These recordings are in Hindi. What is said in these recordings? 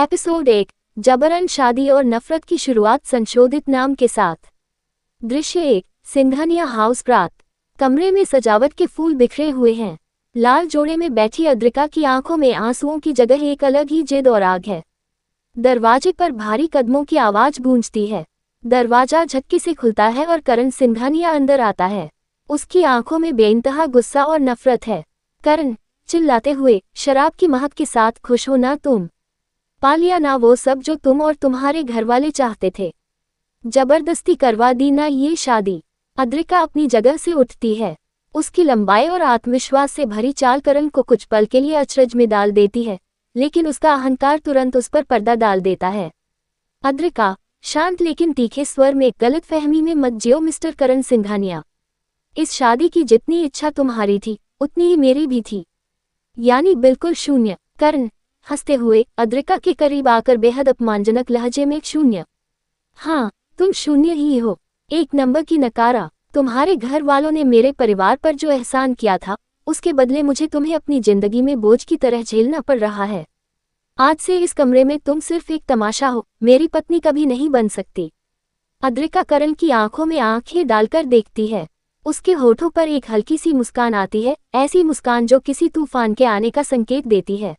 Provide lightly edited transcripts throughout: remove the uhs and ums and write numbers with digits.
एपिसोड 1 जबरन शादी और नफरत की शुरुआत संशोधित नाम के साथ। दृश्य 1 सिंघानिया हाउस रात। कमरे में सजावट के फूल बिखरे हुए हैं। लाल जोड़े में बैठी अद्रिका की आंखों में आंसुओं की जगह एक अलग ही जिद और आग है। दरवाजे पर भारी कदमों की आवाज गूंजती है। दरवाजा झटके से खुलता है और करण सिंघानिया अंदर आता है। उसकी आंखों में बेइंतहा गुस्सा और नफरत है। करण चिल्लाते हुए, शराब की महक के साथ खुश हो ना तुम? पा लिया ना वो सब जो तुम और तुम्हारे घरवाले चाहते थे? जबरदस्ती करवा दी ना ये शादी? अद्रिका अपनी जगह से उठती है। उसकी लंबाई और आत्मविश्वास से भरी चाल करण को कुछ पल के लिए अचरज में डाल देती है, लेकिन उसका अहंकार तुरंत उस पर पर्दा डाल देता है। अद्रिका शांत लेकिन तीखे स्वर में, गलतफहमी में मत जियो मिस्टर करण सिंघानिया। इस शादी की जितनी इच्छा तुम्हारी थी उतनी ही मेरी भी थी, यानी बिल्कुल शून्य। करण हंसते हुए अद्रिका के करीब आकर बेहद अपमानजनक लहजे में, शून्य? हाँ, तुम शून्य ही हो, एक नंबर की नकारा। तुम्हारे घर वालों ने मेरे परिवार पर जो एहसान किया था, उसके बदले मुझे तुम्हें अपनी जिंदगी में बोझ की तरह झेलना पड़ रहा है। आज से इस कमरे में तुम सिर्फ एक तमाशा हो, मेरी पत्नी कभी नहीं बन सकती। अद्रिका करण की आंखों में आंखें डालकर देखती है। उसके होठों पर एक हल्की सी मुस्कान आती है, ऐसी मुस्कान जो किसी तूफान के आने का संकेत देती है।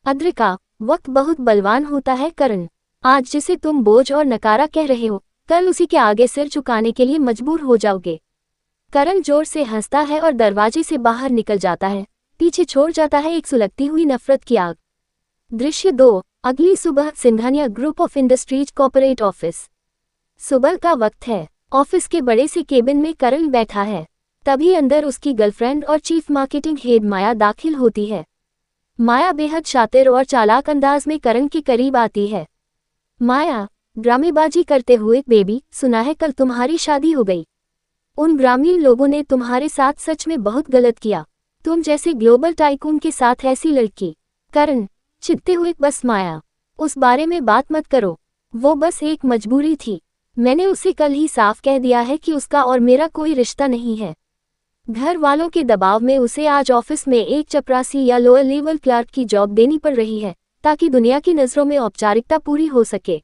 अद्रिका वक्त बहुत बलवान होता है करण। आज जिसे तुम बोझ और नकारा कह रहे हो, कल उसी के आगे सिर झुकाने के लिए मजबूर हो जाओगे। करण जोर से हंसता है और दरवाजे से बाहर निकल जाता है। पीछे छोड़ जाता है एक सुलगती हुई नफरत की आग। दृश्य 2 अगली सुबह Singhania group of industries corporate office. सुबह का वक्त है। ऑफिस के बड़े से केबिन में करण बैठा है। तभी अंदर उसकी गर्लफ्रेंड और चीफ मार्केटिंग हेड माया दाखिल होती है। माया बेहद शातिर और चालाक अंदाज में करण के करीब आती है। माया ड्रामेबाजी करते हुए, बेबी सुना है कल तुम्हारी शादी हो गई। उन ग्रामीण लोगों ने तुम्हारे साथ सच में बहुत गलत किया, तुम जैसे ग्लोबल टाइकून के साथ ऐसी लड़की। करण चिढ़ते हुए, बस माया, उस बारे में बात मत करो, वो बस एक मजबूरी थी। मैंने उसे कल ही साफ कह दिया है कि उसका और मेरा कोई रिश्ता नहीं है। घर वालों के दबाव में उसे आज ऑफिस में एक चपरासी या लोअर लेवल क्लर्क की जॉब देनी पड़ रही है, ताकि दुनिया की नज़रों में औपचारिकता पूरी हो सके।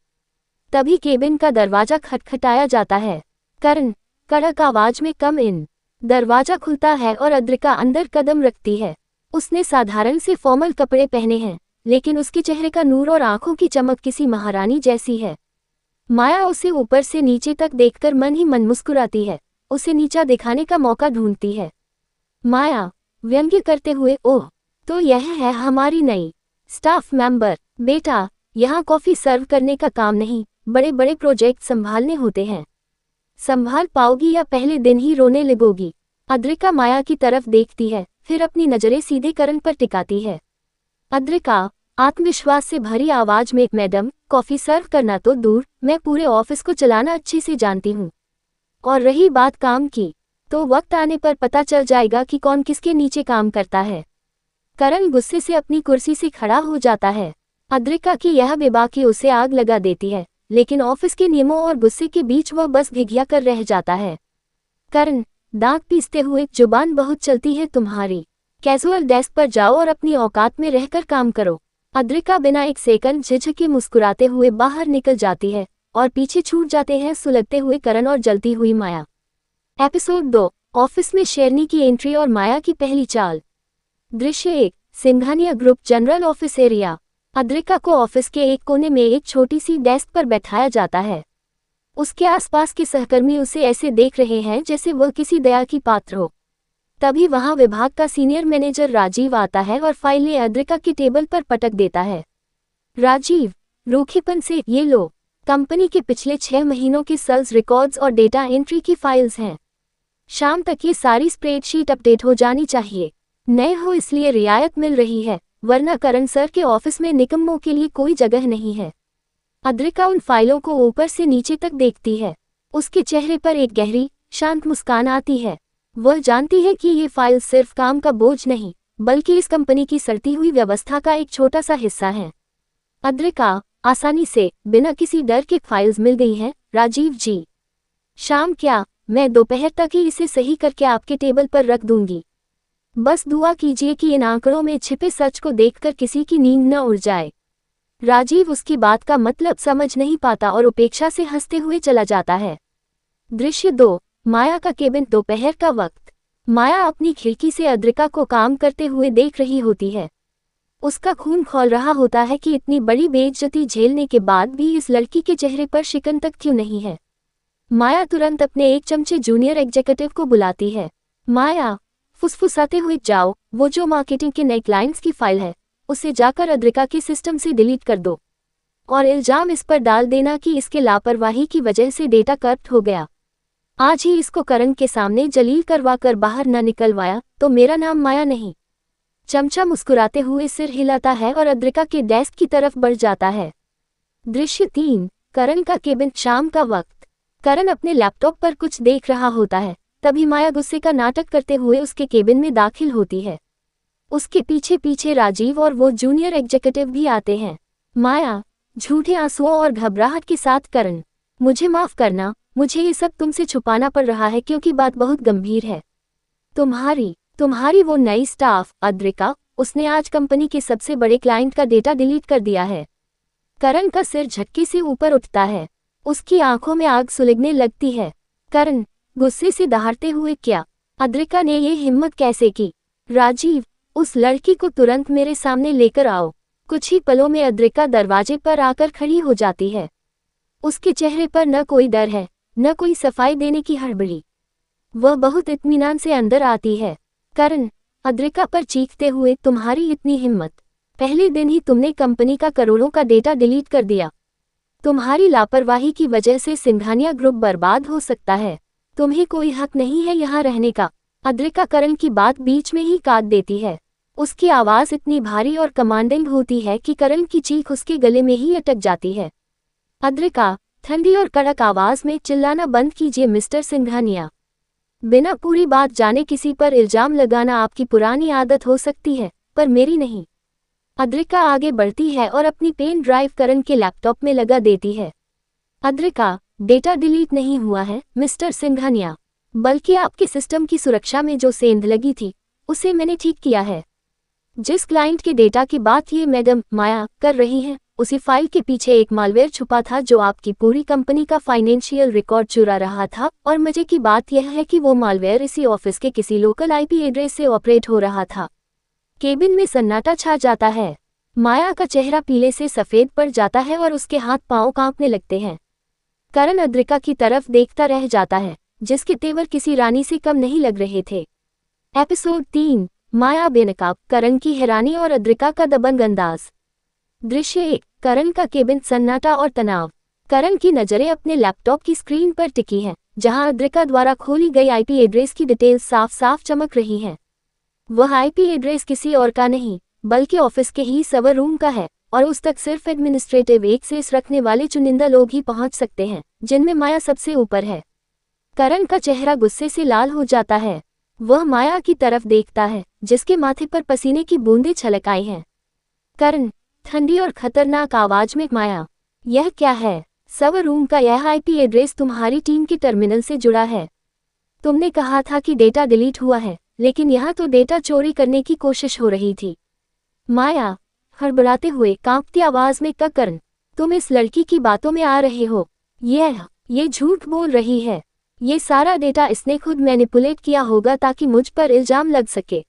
तभी केबिन का दरवाजा खटखटाया जाता है। करण कड़क आवाज में, कम इन। दरवाजा खुलता है और अद्रिका अंदर कदम रखती है। उसने साधारण से फॉर्मल कपड़े पहने हैं, लेकिन उसके चेहरे का नूर और आंखों की चमक किसी महारानी जैसी है। माया उसे ऊपर से नीचे तक देखकर मन ही मन मुस्कुराती है, उसे नीचा दिखाने का मौका ढूंढती है। माया व्यंग्य करते हुए, ओह, तो यह है हमारी नई स्टाफ मेंबर। बेटा, यहाँ कॉफी सर्व करने का काम नहीं, बड़े बड़े प्रोजेक्ट संभालने होते हैं। संभाल पाओगी या पहले दिन ही रोने लगोगी? अद्रिका माया की तरफ देखती है, फिर अपनी नजरें सीधे करण पर टिकाती है। अद्रिका आत्मविश्वास से भरी आवाज में, मैडम, कॉफी सर्व करना तो दूर, मैं पूरे ऑफिस को चलाना अच्छे से जानती हूँ। और रही बात काम की, तो वक्त आने पर पता चल जाएगा कि कौन किसके नीचे काम करता है। करण गुस्से से अपनी कुर्सी से खड़ा हो जाता है। अद्रिका की यह बेबाकी उसे आग लगा देती है, लेकिन ऑफिस के नियमों और गुस्से के बीच वह बस घिघिया कर रह जाता है। करण दांत पीसते हुए, जुबान बहुत चलती है तुम्हारी, कैजुअल डेस्क पर जाओ और अपनी औकात में रहकर काम करो। अद्रिका बिना एक सेकंड झिझके मुस्कुराते हुए बाहर निकल जाती है और पीछे छूट जाते हैं सुलगते हुए करण और जलती हुई माया। एपिसोड 2 ऑफिस में शेरनी की एंट्री और माया की पहली चाल। दृश्य 1 Singhania group general office area. Adrika को ऑफिस के एक कोने में एक छोटी सी डेस्क पर बैठाया जाता है। उसके आसपास के सहकर्मी उसे ऐसे देख रहे हैं जैसे वह किसी दया की पात्र हो। तभी वहां विभाग का सीनियर मैनेजर राजीव आता है और फाइलें अद्रिका की टेबल पर पटक देता है। राजीव रूखेपन से, ये लो, कंपनी के पिछले 6 महीनों के सेल्स रिकॉर्ड्स और डेटा एंट्री की फाइल्स हैं। शाम तक ये सारी स्प्रेडशीट अपडेट हो जानी चाहिए। नए हो इसलिए रियायत मिल रही है, वरना करण सर के ऑफिस में निकम्मों के लिए कोई जगह नहीं है। अद्रिका उन फाइलों को ऊपर से नीचे तक देखती है। उसके चेहरे पर एक गहरी शांत मुस्कान आती है। वह जानती है कि ये फाइल सिर्फ काम का बोझ नहीं, बल्कि इस कंपनी की सड़ती हुई व्यवस्था का एक छोटा सा हिस्सा है। अद्रिका आसानी से, बिना किसी डर के, फाइल्स मिल गई हैं राजीव जी। शाम क्या, मैं दोपहर तक ही इसे सही करके आपके टेबल पर रख दूंगी। बस दुआ कीजिए कि इन आंकड़ों में छिपे सच को देखकर किसी की नींद न उड़ जाए। राजीव उसकी बात का मतलब समझ नहीं पाता और उपेक्षा से हंसते हुए चला जाता है। दृश्य 2, माया का केबिन। दोपहर का वक्त। माया अपनी खिड़की से अद्रिका को काम करते हुए देख रही होती है। उसका खून खौल रहा होता है कि इतनी बड़ी बेइज्जती झेलने के बाद भी इस लड़की के चेहरे पर शिकन तक क्यों नहीं है। माया तुरंत अपने एक चमचे जूनियर एग्जीक्यूटिव को बुलाती है। माया, फुसफुसाते हुए जाओ, वो जो मार्केटिंग के नए क्लाइंट्स की फाइल है उसे जाकर अद्रिका के सिस्टम से डिलीट कर दो और इल्जाम इस पर डाल देना कि इसके लापरवाही की वजह से डेटा करप्ट हो गया। आज ही इसको करण के सामने जलील करवाकर बाहर न निकलवाया तो मेरा नाम माया नहीं। चमचा मुस्कुराते हुए सिर हिलाता है और अद्रिका के डेस्क की तरफ बढ़ जाता है। दृश्य 3, करण का केबिन। शाम का वक्त। करण अपने लैपटॉप पर कुछ देख रहा होता है, तभी माया गुस्से का नाटक करते हुए उसके केबिन में दाखिल होती है। उसके पीछे पीछे राजीव और वो जूनियर एग्जीक्यूटिव भी आते हैं। माया, झूठे आंसुओं और घबराहट के साथ करण, मुझे माफ करना, मुझे ये सब तुमसे छुपाना पड़ रहा है क्योंकि बात बहुत गंभीर है। तुम्हारी वो नई स्टाफ अद्रिका, उसने आज कंपनी के सबसे बड़े क्लाइंट का डेटा डिलीट कर दिया है। करण का सिर झटके से ऊपर उठता है। उसकी आंखों में आग सुलगने लगती है। करण, गुस्से से दहाड़ते हुए, क्या अद्रिका ने ये हिम्मत कैसे की? राजीव, उस लड़की को तुरंत मेरे सामने लेकर आओ। कुछ ही पलों में अद्रिका दरवाजे पर आकर खड़ी हो जाती है। उसके चेहरे पर न कोई डर है, न कोई सफाई देने की हड़बड़ी। वह बहुत इत्मीनान से अंदर आती है। करण, अद्रिका पर चीखते हुए, तुम्हारी इतनी हिम्मत! पहले दिन ही तुमने कंपनी का करोड़ों का डेटा डिलीट कर दिया। तुम्हारी लापरवाही की वजह से सिंघानिया ग्रुप बर्बाद हो सकता है। तुम्हें कोई हक नहीं है यहाँ रहने का। अद्रिका करण की बात बीच में ही काट देती है। उसकी आवाज़ इतनी भारी और कमांडिंग होती है कि करण की चीख उसके गले में ही अटक जाती है। अद्रिका, ठंडी और कड़क आवाज़ में, चिल्लाना बंद कीजिए मिस्टर सिंघानिया। बिना पूरी बात जाने किसी पर इल्जाम लगाना आपकी पुरानी आदत हो सकती है, पर मेरी नहीं। अद्रिका आगे बढ़ती है और अपनी पेन ड्राइव करण के लैपटॉप में लगा देती है। अद्रिका, डेटा डिलीट नहीं हुआ है मिस्टर सिंघानिया, बल्कि आपके सिस्टम की सुरक्षा में जो सेंध लगी थी उसे मैंने ठीक किया है। जिस क्लाइंट के डेटा की बात ये मैडम माया कर रही हैं, उसी फाइल के पीछे एक मालवेयर छुपा था जो आपकी पूरी कंपनी का फाइनेंशियल रिकॉर्ड चुरा रहा था। और मजे की बात यह है कि वो मालवेयर इसी ऑफिस के किसी लोकल आईपी एड्रेस से ऑपरेट हो रहा था। केबिन में सन्नाटा छा जाता है। माया का चेहरा पीले से सफेद पड़ जाता है और उसके हाथ पांव कांपने लगते हैं। करण अद्रिका की तरफ देखता रह जाता है, जिसके तेवर किसी रानी से कम नहीं लग रहे थे। एपिसोड 3, माया बेनकाब। करण की हैरानी और अद्रिका का दबंग अंदाज। दृश्य 1, करण का केबिन। सन्नाटा और तनाव। करण की नजरें अपने लैपटॉप की स्क्रीन पर टिकी हैं, जहां अद्रिका द्वारा खोली गई आईपी एड्रेस की डिटेल्स साफ साफ चमक रही हैं। वह आईपी एड्रेस किसी और का नहीं, बल्कि ऑफिस के ही सर्वर रूम का है, और उस तक सिर्फ एडमिनिस्ट्रेटिव एक्सेस रखने वाले चुनिंदा लोग ही पहुंच सकते हैं, जिनमें माया सबसे ऊपर है। करण का चेहरा गुस्से से लाल हो जाता है। वह माया की तरफ देखता है, जिसके माथे पर पसीने की बूंदें छलक आई हैं। करण, ठंडी और खतरनाक आवाज में, माया, यह क्या है? सर्वर रूम का यह आईपी एड्रेस तुम्हारी टीम के टर्मिनल से जुड़ा है। तुमने कहा था कि डेटा डिलीट हुआ है, लेकिन यहाँ तो डेटा चोरी करने की कोशिश हो रही थी। माया, हड़बड़ाते हुए कांपती आवाज में, करण, तुम इस लड़की की बातों में आ रहे हो। ये झूठ बोल रही है। ये सारा डेटा इसने खुद मैनिपुलेट किया होगा ताकि मुझ पर इल्जाम लग सके।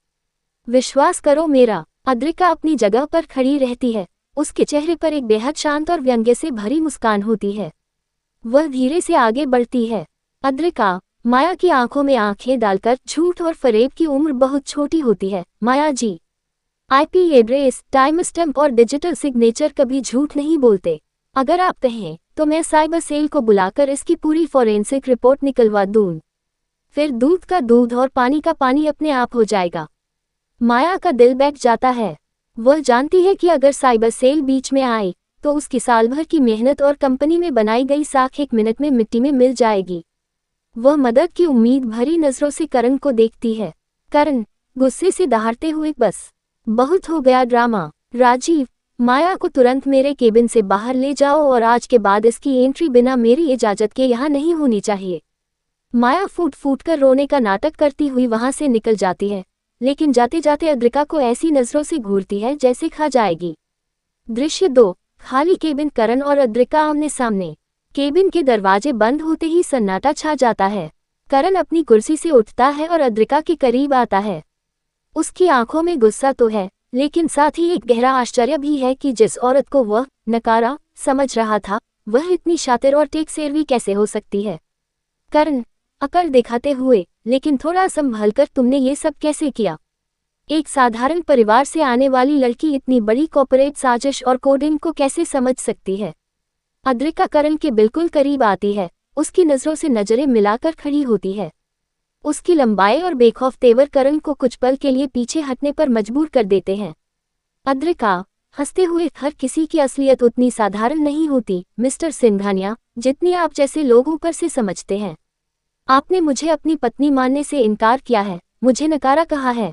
विश्वास करो मेरा। अद्रिका अपनी जगह पर खड़ी रहती है। उसके चेहरे पर एक बेहद शांत और व्यंग्य से भरी मुस्कान होती है। वह धीरे से आगे बढ़ती है। अद्रिका, माया की आंखों में आंखें डालकर, झूठ और फरेब की उम्र बहुत छोटी होती है माया जी। आईपी एड्रेस, टाइम स्टैम्प और डिजिटल सिग्नेचर कभी झूठ नहीं बोलते। अगर आप कहें तो मैं साइबर सेल को बुलाकर इसकी पूरी फॉरेंसिक रिपोर्ट निकलवा दूं। फिर दूध का दूध और पानी का पानी अपने आप हो जाएगा। माया का दिल बैठ जाता है। वह जानती है कि अगर साइबर सेल बीच में आए तो उसकी साल भर की मेहनत और कंपनी में बनाई गई साख 1 मिनट में मिट्टी में मिल जाएगी। वह मदद की उम्मीद भरी नजरों से करण को देखती है। करण, गुस्से से दहाड़ते हुए, बस बहुत हो गया ड्रामा। राजीव, माया को तुरंत मेरे केबिन से बाहर ले जाओ और आज के बाद इसकी एंट्री बिना मेरी इजाजत के यहाँ नहीं होनी चाहिए। माया फूट फूट कर रोने का नाटक करती हुई वहां से निकल जाती है, लेकिन जाते जाते अद्रिका को ऐसी नजरों से घूरती है जैसे खा जाएगी। दृश्य 2, खाली केबिन, करण और अद्रिका आमने सामने। केबिन के दरवाजे बंद होते ही सन्नाटा छा जाता है। करण अपनी कुर्सी से उठता है और अद्रिका के करीब आता है। उसकी आंखों में गुस्सा तो है, लेकिन साथ ही एक गहरा आश्चर्य भी है कि जिस औरत को वह नकारा समझ रहा था, वह इतनी शातिर और टेक सेवी कैसे हो सकती है। करण, अकल दिखाते हुए, लेकिन थोड़ा संभल कर, तुमने ये सब कैसे किया? एक साधारण परिवार से आने वाली लड़की इतनी बड़ी कॉर्पोरेट साजिश और कोडिंग को कैसे समझ सकती है? अद्रिका करण के बिल्कुल करीब आती है, उसकी नजरों से नजरें मिलाकर खड़ी होती है। उसकी लंबाई और बेखौफ तेवर करण को कुछ पल के लिए पीछे हटने पर मजबूर कर देते हैं। अद्रिका हंसते हुए, हर किसी की असलियत उतनी साधारण नहीं होती मिस्टर सिंघानिया, जितनी आप जैसे लोग ऊपर से समझते हैं। आपने मुझे अपनी पत्नी मानने से इनकार किया है, मुझे नकारा कहा है।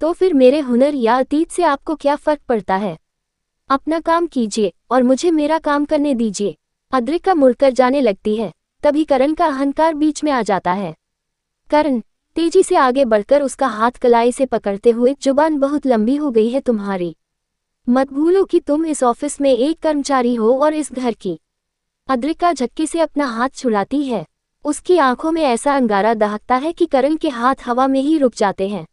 तो फिर मेरे हुनर या अतीत से आपको क्या फर्क पड़ता है? अपना काम कीजिए और मुझे मेरा काम करने दीजिए। अद्रिका मुड़कर जाने लगती है, तभी करण का अहंकार बीच में आ जाता है। करण तेजी से आगे बढ़कर उसका हाथ कलाई से पकड़ते हुए, जुबान बहुत लंबी हो गई है तुम्हारी। मत भूलो कि तुम इस ऑफिस में एक कर्मचारी हो और इस घर की। अद्रिका झटके से अपना हाथ छुड़ाती है। उसकी आंखों में ऐसा अंगारा दहकता है कि करण के हाथ हवा में ही रुक जाते हैं।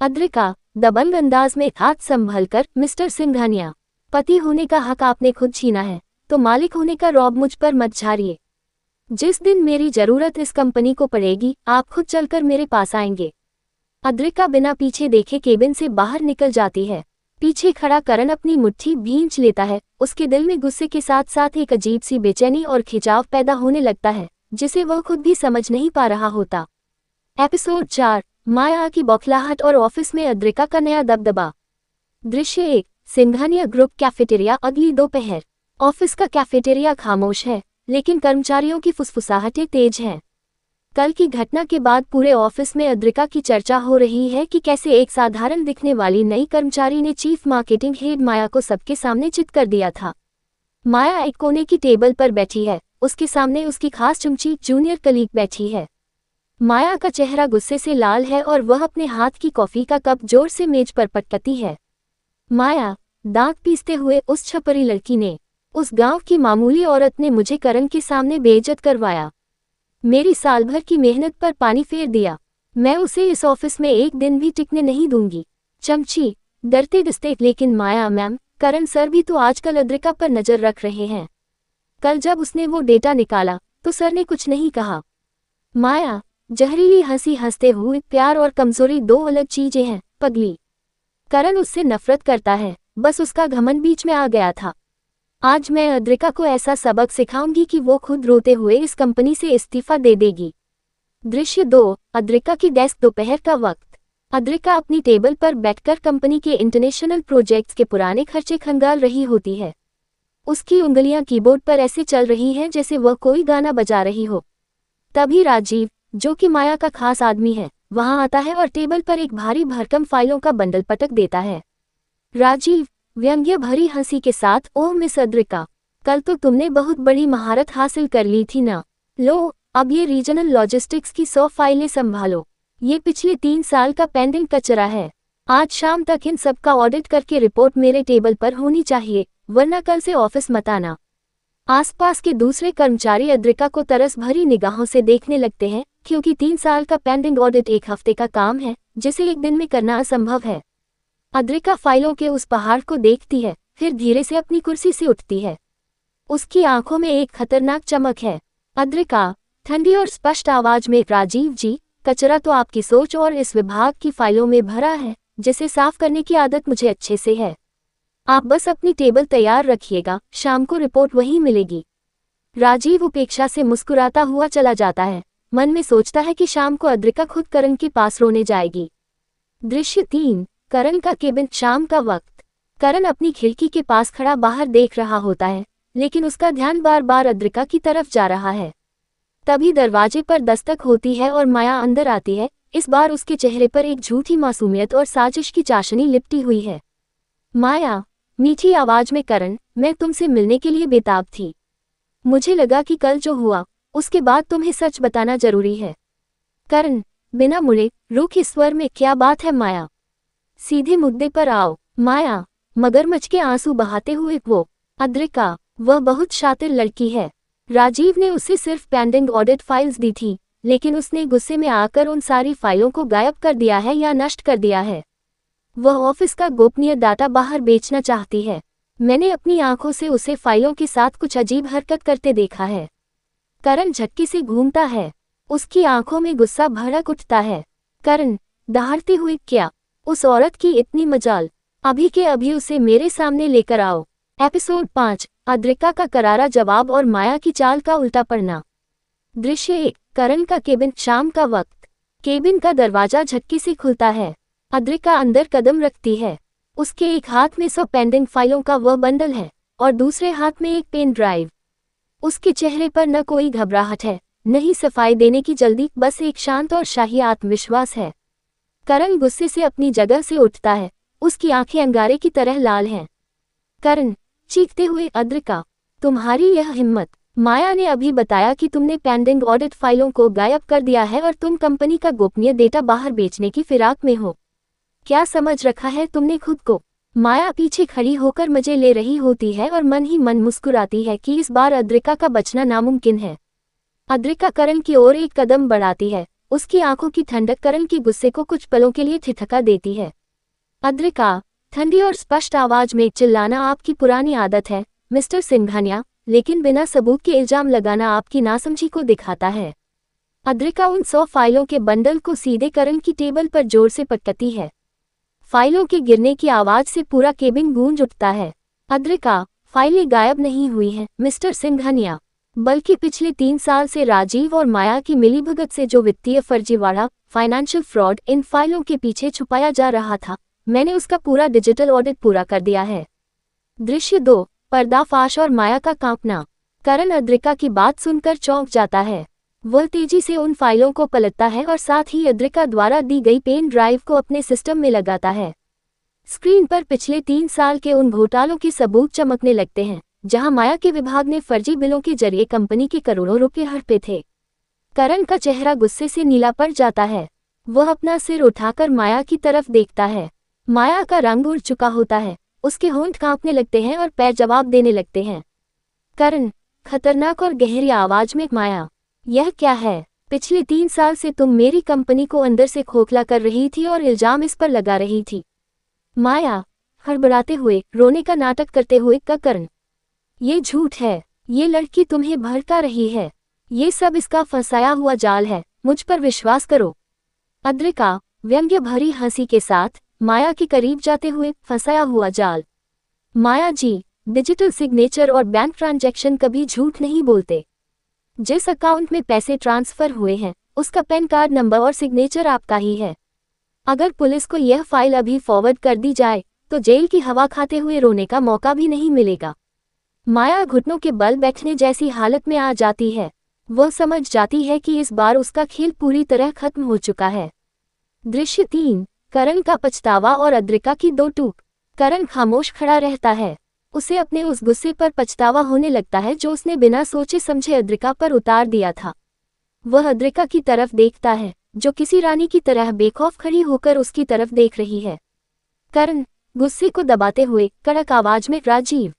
अद्रिका दबंग अंदाज में, हाथ संभल कर, मिस्टर सिंघानिया, पति होने का हक आपने खुद छीना है, तो मालिक होने का रौब मुझ पर मत झाड़िए। जिस दिन मेरी जरूरत इस कंपनी को पड़ेगी, आप खुद चलकर मेरे पास आएंगे। अद्रिका बिना पीछे देखे केबिन से बाहर निकल जाती है। पीछे खड़ा करण अपनी मुट्ठी भींच लेता है। उसके दिल में गुस्से के साथ साथ एक अजीब सी बेचैनी और खिंचाव पैदा होने लगता है, जिसे वह खुद भी समझ नहीं पा रहा होता। एपिसोड 4, माया की बौखलाहट और ऑफिस में अद्रिका का नया दबदबा। दृश्य 1, सिंघानिया ग्रुप कैफेटेरिया। अगली दोपहर। ऑफिस का कैफेटेरिया खामोश है, लेकिन कर्मचारियों की फुसफुसाहटें तेज हैं। कल की घटना के बाद पूरे ऑफिस में अद्रिका की चर्चा हो रही है कि कैसे एक साधारण दिखने वाली नई कर्मचारी ने चीफ मार्केटिंग हेड माया को सबके सामने चित कर दिया था। माया एक कोने की टेबल पर बैठी है, उसके सामने उसकी खास चुमची जूनियर कलीग बैठी है। माया का चेहरा गुस्से से लाल है और वह अपने हाथ की कॉफी का कप जोर से मेज पर पटकती है। माया, दांत पीसते हुए, उस छपरी लड़की ने, उस गांव की मामूली औरत ने मुझे करण के सामने बेइज्जत करवाया। मेरी साल भर की मेहनत पर पानी फेर दिया। मैं उसे इस ऑफिस में एक दिन भी टिकने नहीं दूंगी। चमची, डरते डरते, लेकिन माया मैम, करण सर भी तो आजकल अद्रिका पर नजर रख रहे हैं। कल जब उसने वो डेटा निकाला तो सर ने कुछ नहीं कहा। माया जहरीली हंसी हंसते हुए, प्यार और कमजोरी दो अलग चीजें हैं पगली। करण उससे नफरत करता है, बस उसका घमंड बीच में आ गया था। आज मैं अद्रिका को ऐसा सबक सिखाऊंगी कि वो खुद रोते हुए इस कंपनी से इस्तीफा दे देगी। दृश्य 2, अद्रिका की डेस्क। दोपहर का वक्त। अद्रिका अपनी टेबल पर बैठकर कंपनी के इंटरनेशनल प्रोजेक्ट्स के पुराने खर्चे खंगाल रही होती है। उसकी उंगलियां कीबोर्ड पर ऐसे चल रही हैं जैसे वह कोई गाना बजा रही हो। तभी राजीव, जो कि माया का खास आदमी है, वहां आता है और टेबल पर एक भारी भरकम फाइलों का बंडल पटक देता है। राजीव व्यंग्य भरी हंसी के साथ, ओह मिस अद्रिका, कल तो तुमने बहुत बड़ी महारत हासिल कर ली थी ना। लो, अब ये रीजनल लॉजिस्टिक्स की 100 फाइलें संभालो। ये पिछले 3 साल का पेंडिंग कचरा है। आज शाम तक इन सब का ऑडिट करके रिपोर्ट मेरे टेबल पर होनी चाहिए, वरना कल से ऑफिस मत आना। आसपास के दूसरे कर्मचारी अद्रिका को तरस भरी निगाहों से देखने लगते हैं, क्योंकि 3 साल का पेंडिंग ऑडिट 1 हफ्ते का काम है, जिसे एक दिन में करना असंभव है। अद्रिका फाइलों के उस पहाड़ को देखती है, फिर धीरे से अपनी कुर्सी से उठती है। उसकी आंखों में एक खतरनाक चमक है। अद्रिका ठंडी और स्पष्ट आवाज में, राजीव जी, कचरा तो आपकी सोच और इस विभाग की फाइलों में भरा है, जिसे साफ करने की आदत मुझे अच्छे से है। आप बस अपनी टेबल तैयार रखिएगा, शाम को रिपोर्ट वहीं मिलेगी। राजीव उपेक्षा से मुस्कुराता हुआ चला जाता है, मन में सोचता है कि शाम को अद्रिका खुद करण के पास रोने जाएगी। दृश्य 3, करण का केबिन। शाम का वक्त। करण अपनी खिड़की के पास खड़ा बाहर देख रहा होता है, लेकिन उसका ध्यान बार बार अद्रिका की तरफ जा रहा है। तभी दरवाजे पर दस्तक होती है और माया अंदर आती है। इस बार उसके चेहरे पर एक झूठी मासूमियत और साजिश की चाशनी लिपटी हुई है। माया मीठी आवाज में, करण, मैं तुमसे मिलने के लिए बेताब थी। मुझे लगा कि कल जो हुआ, उसके बाद तुम्हें सच बताना जरूरी है। करण बिना मुड़े, रूखे स्वर में, क्या बात है माया, सीधे मुद्दे पर आओ। माया मगरमच्छ के आंसू बहाते हुए, वो अद्रिका, वह बहुत शातिर लड़की है। राजीव ने उसे सिर्फ पेंडिंग ऑडिट फाइल्स दी थी, लेकिन उसने गुस्से में आकर उन सारी फाइलों को गायब कर दिया है या नष्ट कर दिया है। वह ऑफिस का गोपनीय डाटा बाहर बेचना चाहती है। मैंने अपनी आंखों से उसे फाइलों के साथ कुछ अजीब हरकत करते देखा है। करण झटके से घूमता है। उसकी आंखों में गुस्सा भड़क उठता है। करण, दहाड़ते हुए, क्या? उस औरत की इतनी मजाल! अभी के अभी उसे मेरे सामने लेकर आओ। एपिसोड 5, अद्रिका का करारा जवाब और माया की चाल का उल्टा पड़ना। दृश्य 1, करण का केबिन। शाम का वक्त। केबिन का दरवाजा झटके से खुलता है। अद्रिका अंदर कदम रखती है। उसके एक हाथ में 100 पेंडिंग फाइलों का वह बंडल है और दूसरे हाथ में एक पेन ड्राइव। उसके चेहरे पर न कोई घबराहट है, न ही सफाई देने की जल्दी, बस एक शांत और शाही आत्मविश्वास है। करण गुस्से से अपनी जगह से उठता है। उसकी आंखें अंगारे की तरह लाल हैं। करण, चीखते हुए, अद्रिका, तुम्हारी यह हिम्मत! माया ने अभी बताया कि तुमने पेंडिंग ऑडिट फाइलों को गायब कर दिया है और तुम कंपनी का गोपनीय डेटा बाहर बेचने की फिराक में हो। क्या समझ रखा है तुमने खुद को? माया पीछे खड़ी होकर मजे ले रही होती है और मन ही मन मुस्कुराती है कि इस बार अद्रिका का बचना नामुमकिन है। अद्रिका करण की ओर एक कदम बढ़ाती है। उसकी आंखों की ठंडक करण के गुस्से को कुछ पलों के लिए ठिठका देती है। अद्रिका, ठंडी और स्पष्ट आवाज में चिल्लाना आपकी पुरानी आदत है, मिस्टर सिंघानिया, लेकिन बिना सबूत के इल्जाम लगाना आपकी नासमझी को दिखाता है। अद्रिका उन 100 फाइलों के बंडल को सीधे करण की टेबल पर जोर से पटकती है। फाइलों के गिरने की आवाज से पूरा केबिन गूंज उठता है। अद्रिका, फाइलें गायब नहीं हुई हैं, मिस्टर सिंघानिया, बल्कि पिछले 3 साल से राजीव और माया की मिलीभगत से जो वित्तीय फर्जीवाड़ा, फाइनेंशियल फ्रॉड इन फाइलों के पीछे छुपाया जा रहा था, मैंने उसका पूरा डिजिटल ऑडिट पूरा कर दिया है। दृश्य 2, पर्दाफाश और माया का कांपना। करण अद्रिका की बात सुनकर चौंक जाता है। वह तेजी से उन फाइलों को पलटता है और साथ ही अद्रिका द्वारा दी गई पेन ड्राइव को अपने सिस्टम में लगाता है। स्क्रीन पर पिछले 3 साल के उन घोटालों के सबूत चमकने लगते हैं, जहां माया के विभाग ने फर्जी बिलों के जरिए कंपनी के करोड़ों रुपए हड़पे थे। करण का चेहरा गुस्से से नीला पड़ जाता है। वह अपना सिर उठाकर माया की तरफ देखता है। माया का रंग उड़ चुका होता है, उसके होंठ कांपने लगते हैं और पैर जवाब देने लगते हैं। करण, खतरनाक और गहरी आवाज में, माया, यह क्या है? पिछले 3 साल से तुम मेरी कंपनी को अंदर से खोखला कर रही थी और इल्जाम इस पर लगा रही थी। माया, हड़बड़ाते हुए, रोने का नाटक करते हुए, करण, ये झूठ है। ये लड़की तुम्हें भड़का रही है। ये सब इसका फंसाया हुआ जाल है, मुझ पर विश्वास करो। अद्रिका, व्यंग्य भरी हंसी के साथ, माया के करीब जाते हुए, फंसाया हुआ जाल? माया जी, डिजिटल सिग्नेचर और बैंक ट्रांजैक्शन कभी झूठ नहीं बोलते। जिस अकाउंट में पैसे ट्रांसफर हुए हैं, उसका पैन कार्ड नंबर और सिग्नेचर आपका ही है। अगर पुलिस को यह फाइल अभी फॉरवर्ड कर दी जाए, तो जेल की हवा खाते हुए रोने का मौका भी नहीं मिलेगा। माया घुटनों के बल बैठने जैसी हालत में आ जाती है। वह समझ जाती है कि इस बार उसका खेल पूरी तरह खत्म हो चुका है। दृश्य 3, करण का पछतावा और अद्रिका की दो टूक। करण खामोश खड़ा रहता है। उसे अपने उस गुस्से पर पछतावा होने लगता है जो उसने बिना सोचे समझे अद्रिका पर उतार दिया था। वह अद्रिका की तरफ देखता है, जो किसी रानी की तरह बेखौफ खड़ी होकर उसकी तरफ देख रही है। करण, गुस्से को दबाते हुए, कड़क आवाज में, राजीव,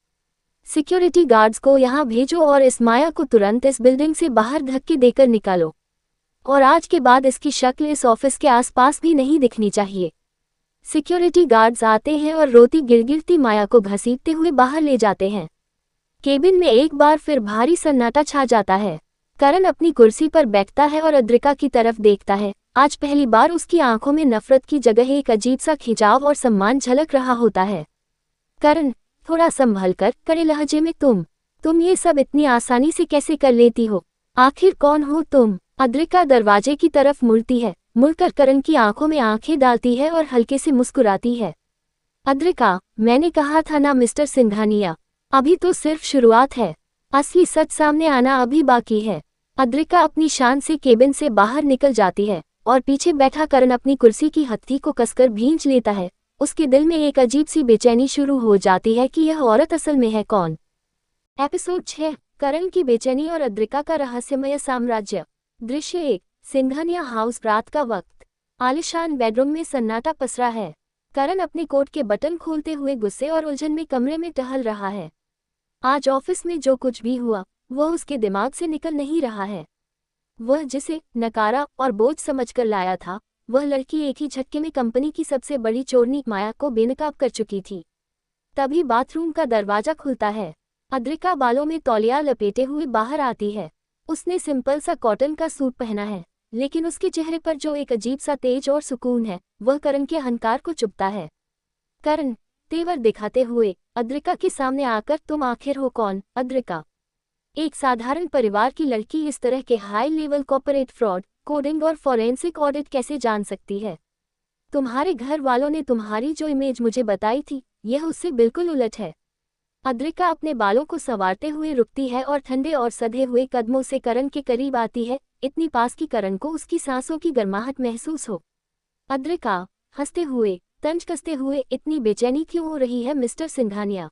सिक्योरिटी गार्ड्स को यहाँ भेजो और इस माया को तुरंत इस बिल्डिंग से बाहर धक्के देकर निकालो। और आज के बाद इसकी शक्ल इस ऑफिस के आसपास भी नहीं दिखनी चाहिए। सिक्योरिटी गार्ड्स आते हैं और रोती गिड़गिड़ती माया को घसीटते हुए बाहर ले जाते हैं। केबिन में एक बार फिर भारी सन्नाटा छा जाता है। करण अपनी कुर्सी पर बैठता है और अद्रिका की तरफ देखता है। आज पहली बार उसकी आंखों में नफरत की जगह एक अजीब सा खिंचाव और सम्मान झलक रहा होता है। करण, थोड़ा संभल कर, कड़े लहजे में, तुम ये सब इतनी आसानी से कैसे कर लेती हो? आखिर कौन हो तुम? अद्रिका दरवाजे की तरफ मुड़ती है, मुड़कर करण की आंखों में आंखें डालती है और हल्के से मुस्कुराती है। अद्रिका, मैंने कहा था ना मिस्टर सिंघानिया, अभी तो सिर्फ शुरुआत है। असली सच सामने आना अभी बाकी है। अद्रिका अपनी शान से केबिन से बाहर निकल जाती है और पीछे बैठा करण अपनी कुर्सी की हत्थी को कसकर भींच लेता है। उसके दिल में एक अजीब सी बेचैनी शुरू हो जाती है कि यह औरत असल में है कौन। एपिसोड 6, करण की बेचैनी और अद्रिका का रहस्यमय साम्राज्य। दृश्य 1, सिंघानिया हाउस। रात का वक्त। आलिशान बेडरूम में सन्नाटा पसरा है। करण अपने कोट के बटन खोलते हुए गुस्से और उलझन में कमरे में टहल रहा है। आज ऑफिस में जो कुछ भी हुआ वह उसके दिमाग से निकल नहीं रहा है। वह जिसे नकारा और बोझ समझकर लाया था, वह लड़की एक ही झटके में कंपनी की सबसे बड़ी चोरनी माया को बेनकाब कर चुकी थी। तभी बाथरूम का दरवाजा खुलता है। अद्रिका बालों में तौलिया लपेटे हुए बाहर आती है। उसने सिंपल सा कॉटन का सूट पहना है, लेकिन उसके चेहरे पर जो एक अजीब सा तेज और सुकून है वह करण के अहंकार को चुभता है। करण तेवर दिखाते हुए अद्रिका के सामने आकर, तुम आखिर हो कौन? अद्रिका एक साधारण परिवार की लड़की इस तरह के high level corporate fraud, coding और फॉरेंसिक ऑडिट कैसे जान सकती है? तुम्हारे घर वालों ने तुम्हारी जो इमेज मुझे बताई थी यह उससे बिल्कुल उलट है। अद्रिका अपने बालों को संवारते हुए रुकती है और ठंडे और सधे हुए कदमों से करण के करीब आती है, इतनी पास कि करण को उसकी सांसों की गर्माहट महसूस हो। अद्रिका हंसते हुए, तंज कसते हुए, इतनी बेचैनी क्यों हो रही है मिस्टर सिंघानिया?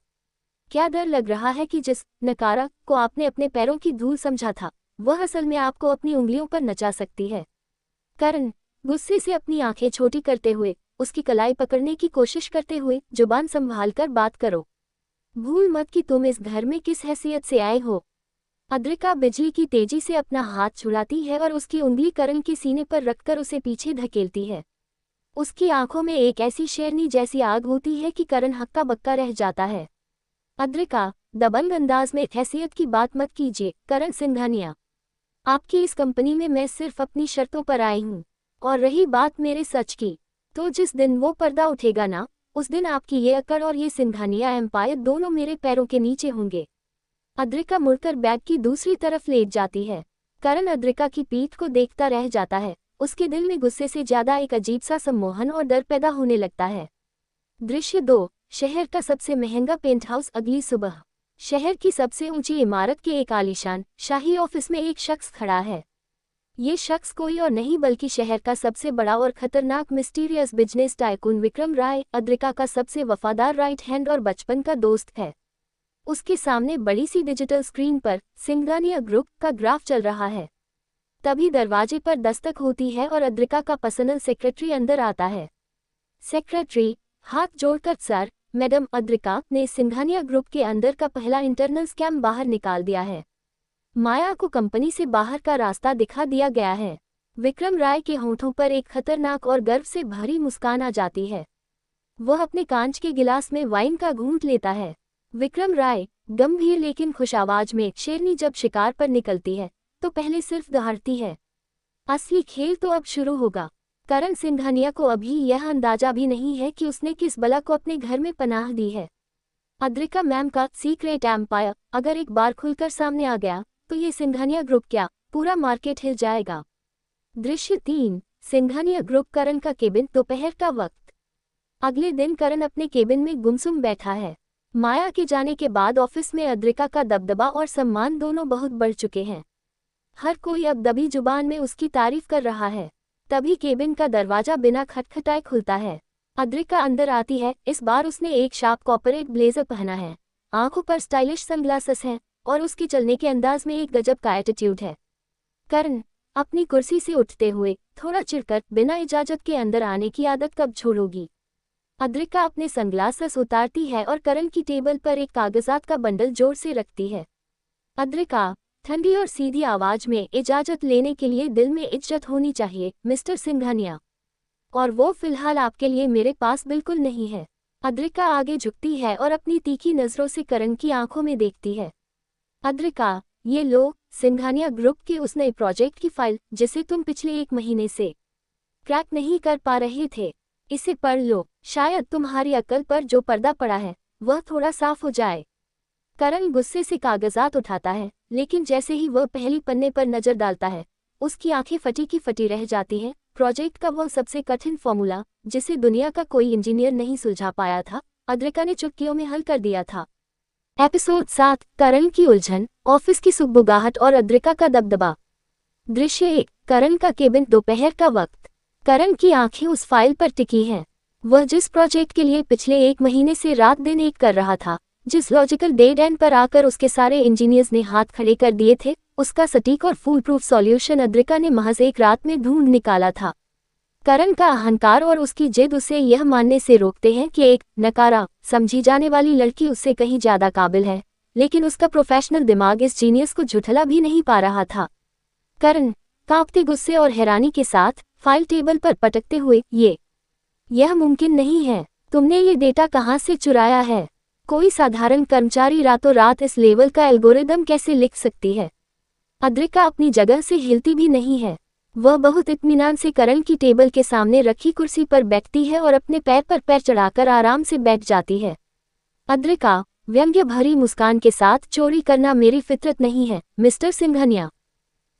क्या डर लग रहा है कि जिस नकारा को आपने अपने पैरों की धूल समझा था वह असल में आपको अपनी उंगलियों पर नचा सकती है? करण गुस्से से अपनी आंखें छोटी करते हुए, उसकी कलाई पकड़ने की कोशिश करते हुए, जुबान संभालकर बात करो। भूल मत कि तुम इस घर में किस हैसियत से आए हो। अद्रिका बिजली की तेजी से अपना हाथ छुड़ाती है और उसकी उंगली करण के सीने पर रखकर उसे पीछे धकेलती है। उसकी आंखों में एक ऐसी शेरनी जैसी आग होती है कि करण हक्का बक्का रह जाता है। अद्रिका दबंग अंदाज में, हैसियत की बात मत कीजिए करण सिंघानिया। आपकी इस कंपनी में मैं सिर्फ अपनी शर्तों पर आई हूँ, और रही बात मेरे सच की, तो जिस दिन वो पर्दा उठेगा ना, उस दिन आपकी ये अकड़ और ये सिंघानिया एम्पायर दोनों मेरे पैरों के नीचे होंगे। अद्रिका मुड़कर बैग की दूसरी तरफ लेट जाती है। करण अद्रिका की पीठ को देखता रह जाता है। उसके दिल में गुस्से से ज्यादा एक अजीब सा सम्मोहन और डर पैदा होने लगता है। दृश्य 2, शहर का सबसे महंगा पेंट हाउस। अगली सुबह शहर की सबसे ऊंची इमारत के एक आलीशान शाही ऑफिस में एक शख्स खड़ा है। ये शख्स कोई और नहीं बल्कि शहर का सबसे बड़ा और खतरनाक मिस्टीरियस बिजनेस टाइकून विक्रम राय, अद्रिका का सबसे वफादार राइट हैंड और बचपन का दोस्त है। उसके सामने बड़ी सी डिजिटल स्क्रीन पर सिंघानिया ग्रुप का ग्राफ चल रहा है। तभी दरवाजे पर दस्तक होती है और अद्रिका का पर्सनल सेक्रेटरी अंदर आता है। सेक्रेटरी हाथ जोड़कर, सर, मैडम, अद्रिका ने सिंघानिया ग्रुप के अंदर का पहला इंटरनल स्कैम बाहर निकाल दिया है। माया को कंपनी से बाहर का रास्ता दिखा दिया गया है। विक्रम राय के होठों पर एक खतरनाक और गर्व से भरी मुस्कान आ जाती है। वह अपने कांच के गिलास में वाइन का घूंट लेता है। विक्रम राय गंभीर लेकिन खुश आवाज में, शेरनी जब शिकार पर निकलती है तो पहले सिर्फ दहाड़ती है। असली खेल तो अब शुरू होगा। करण सिंघानिया को अभी यह अंदाजा भी नहीं है कि उसने किस बला को अपने घर में पनाह दी है। अद्रिका मैम का सीक्रेट एम्पायर अगर एक बार खुलकर सामने आ गया तो ये सिंघानिया ग्रुप क्या, पूरा मार्केट हिल जाएगा। दृश्य 3, सिंघानिया ग्रुप। करण का केबिन। दोपहर का वक्त। अगले दिन करण अपने केबिन में गुमसुम बैठा है। माया के जाने के बाद ऑफिस में अद्रिका का दबदबा और सम्मान दोनों बहुत बढ़ चुके हैं। हर कोई अब दबी जुबान में उसकी तारीफ कर रहा है। तभी केबिन का दरवाजा बिना खटखटाए खुलता है। अद्रिका अंदर आती है। इस बार उसने एक शार्प कॉर्पोरेट ब्लेजर पहना है, आंखों पर स्टाइलिश सनग्लासेस हैं और उसके चलने के अंदाज में एक गजब का एटीट्यूड है। करण अपनी कुर्सी से उठते हुए थोड़ा चिढ़कर, बिना इजाजत के अंदर आने की आदत कब छोड़ोगी? अद्रिका अपने सनग्लासेस उतारती है और करण की टेबल पर एक कागजात का बंडल जोर से रखती है। अद्रिका ठंडी और सीधी आवाज में, इजाजत लेने के लिए दिल में इज्जत होनी चाहिए मिस्टर सिंघानिया, और वो फिलहाल आपके लिए मेरे पास बिल्कुल नहीं है। अद्रिका आगे झुकती है और अपनी तीखी नजरों से करण की आंखों में देखती है। अद्रिका, ये लो, सिंघानिया ग्रुप के उस नए प्रोजेक्ट की फाइल जिसे तुम पिछले 1 महीने से क्रैक नहीं कर पा रहे थे, इसे पढ़ लो। शायद तुम्हारी अक्ल पर जो पर्दा पड़ा है वह थोड़ा साफ हो जाए। करण गुस्से से कागजात उठाता है, लेकिन जैसे ही वह पहली पन्ने पर नजर डालता है उसकी आंखें फटी की फटी रह जाती हैं। प्रोजेक्ट का वह सबसे कठिन फॉर्मूला जिसे दुनिया का कोई इंजीनियर नहीं सुलझा पाया था, अद्रिका ने चुटकियों में हल कर दिया था। एपिसोड 7, करण की उलझन, ऑफिस की सुगबुगाहट और अद्रिका का दबदबा। दृश्य 1, करण का केबिन। दोपहर का वक्त। करण की आंखें उस फाइल पर टिकी हैं। वह जिस प्रोजेक्ट के लिए पिछले 1 महीने से रात दिन एक कर रहा था, जिस लॉजिकल डेड एंड पर आकर उसके सारे इंजीनियर्स ने हाथ खड़े कर दिए थे, उसका सटीक और फूल प्रूफ सॉल्यूशन अद्रिका ने महज एक रात में ढूंढ निकाला था। करण का अहंकार और उसकी जिद उसे यह मानने से रोकते हैं कि एक नकारा समझी जाने वाली लड़की उससे कहीं ज्यादा काबिल है लेकिन उसका प्रोफेशनल दिमाग इस जीनियस को झुठला भी नहीं पा रहा था। करण कांपते गुस्से और हैरानी के साथ फाइल टेबल पर पटकते हुए, यह मुमकिन नहीं है। तुमने ये डेटा कहाँ से चुराया है? कोई साधारण कर्मचारी रातों रात इस लेवल का एल्गोरिदम कैसे लिख सकती है? अद्रिका अपनी जगह से हिलती भी नहीं है। वह बहुत इत्मीनान से करण की टेबल के सामने रखी कुर्सी पर बैठती है और अपने पैर पर पैर चढ़ाकर आराम से बैठ जाती है। अद्रिका व्यंग्य भरी मुस्कान के साथ, चोरी करना मेरी फितरत नहीं है मिस्टर सिंघानिया।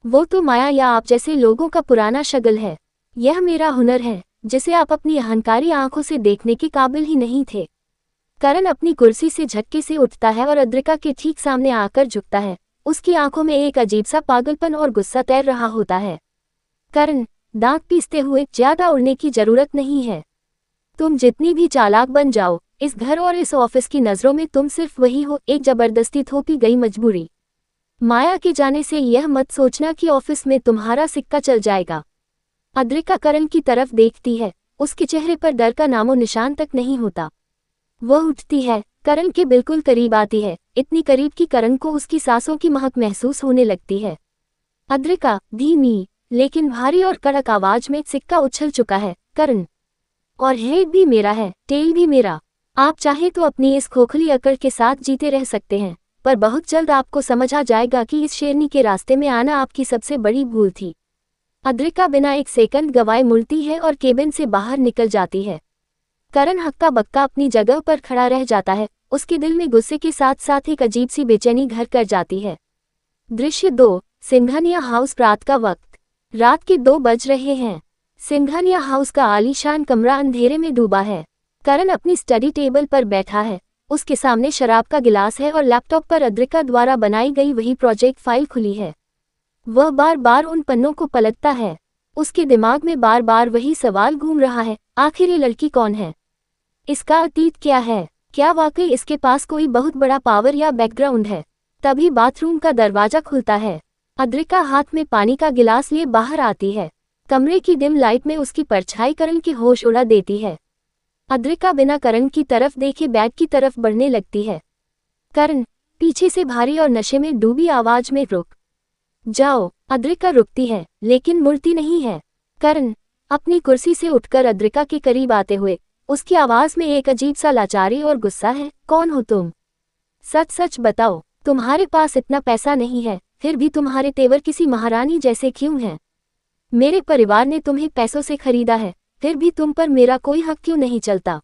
वो तो माया या आप जैसे लोगों का पुराना शगल है। यह मेरा हुनर है जिसे आप अपनी अहंकारी आंखों से देखने के काबिल ही नहीं थे। करण अपनी कुर्सी से झटके से उठता है और अद्रिका के ठीक सामने आकर झुकता है। उसकी आंखों में एक अजीब सा पागलपन और गुस्सा तैर रहा होता है। करण दांत पीसते हुए, ज्यादा उड़ने की जरूरत नहीं है। तुम जितनी भी चालाक बन जाओ, इस घर और इस ऑफिस की नजरों में तुम सिर्फ वही हो, एक जबरदस्ती थोपी गई मजबूरी। माया के जाने से यह मत सोचना कि ऑफिस में तुम्हारा सिक्का चल जाएगा। अद्रिका करण की तरफ देखती है। उसके चेहरे पर डर का नामो निशान तक नहीं होता। वह उठती है, करण के बिल्कुल करीब आती है, इतनी करीब कि करण को उसकी सांसों की महक महसूस होने लगती है। अद्रिका धीमी लेकिन भारी और कड़क आवाज में, सिक्का उछल चुका है करण, और हेड भी मेरा है, टेल भी मेरा। आप चाहे तो अपनी इस खोखली अकड़ के साथ जीते रह सकते हैं, पर बहुत जल्द आपको समझ आ जाएगा कि इस शेरनी के रास्ते में आना आपकी सबसे बड़ी भूल थी। अद्रिका बिना एक सेकंड गवाए मुड़ती है और केबिन से बाहर निकल जाती है। करण हक्का बक्का अपनी जगह पर खड़ा रह जाता है। उसके दिल में गुस्से के साथ साथ एक अजीब सी बेचैनी घर कर जाती है। दृश्य 2, सिंघानिया हाउस। रात का वक्त, रात के 2 बज रहे हैं। सिंघानिया हाउस का आलीशान कमरा अंधेरे में डूबा है। करण अपनी स्टडी टेबल पर बैठा है। उसके सामने शराब का गिलास है और लैपटॉप पर अद्रिका द्वारा बनाई गई वही प्रोजेक्ट फाइल खुली है। वह बार बार उन पन्नों को पलटता है। उसके दिमाग में बार बार वही सवाल घूम रहा है, आखिर ये लड़की कौन है? इसका अतीत क्या है? क्या वाकई इसके पास कोई बहुत बड़ा पावर या बैकग्राउंड है? तभी बाथरूम का दरवाजा खुलता है। अद्रिका हाथ में पानी का गिलास लिए बाहर आती है। कमरे की डिम लाइट में उसकी परछाई करण की होश उड़ा देती है। अद्रिका बिना करण की तरफ देखे बैग की तरफ बढ़ने लगती है। करण पीछे से भारी और नशे में डूबी आवाज में, रुक जाओ। अद्रिका रुकती है लेकिन मुड़ती नहीं है। करण अपनी कुर्सी से उठकर अद्रिका के करीब आते हुए, उसकी आवाज में एक अजीब सा लाचारी और गुस्सा है, कौन हो तुम? सच सच बताओ, तुम्हारे पास इतना पैसा नहीं है, फिर भी तुम्हारे तेवर किसी महारानी जैसे क्यों हैं? मेरे परिवार ने तुम्हें पैसों से खरीदा है, फिर भी तुम पर मेरा कोई हक क्यों नहीं चलता?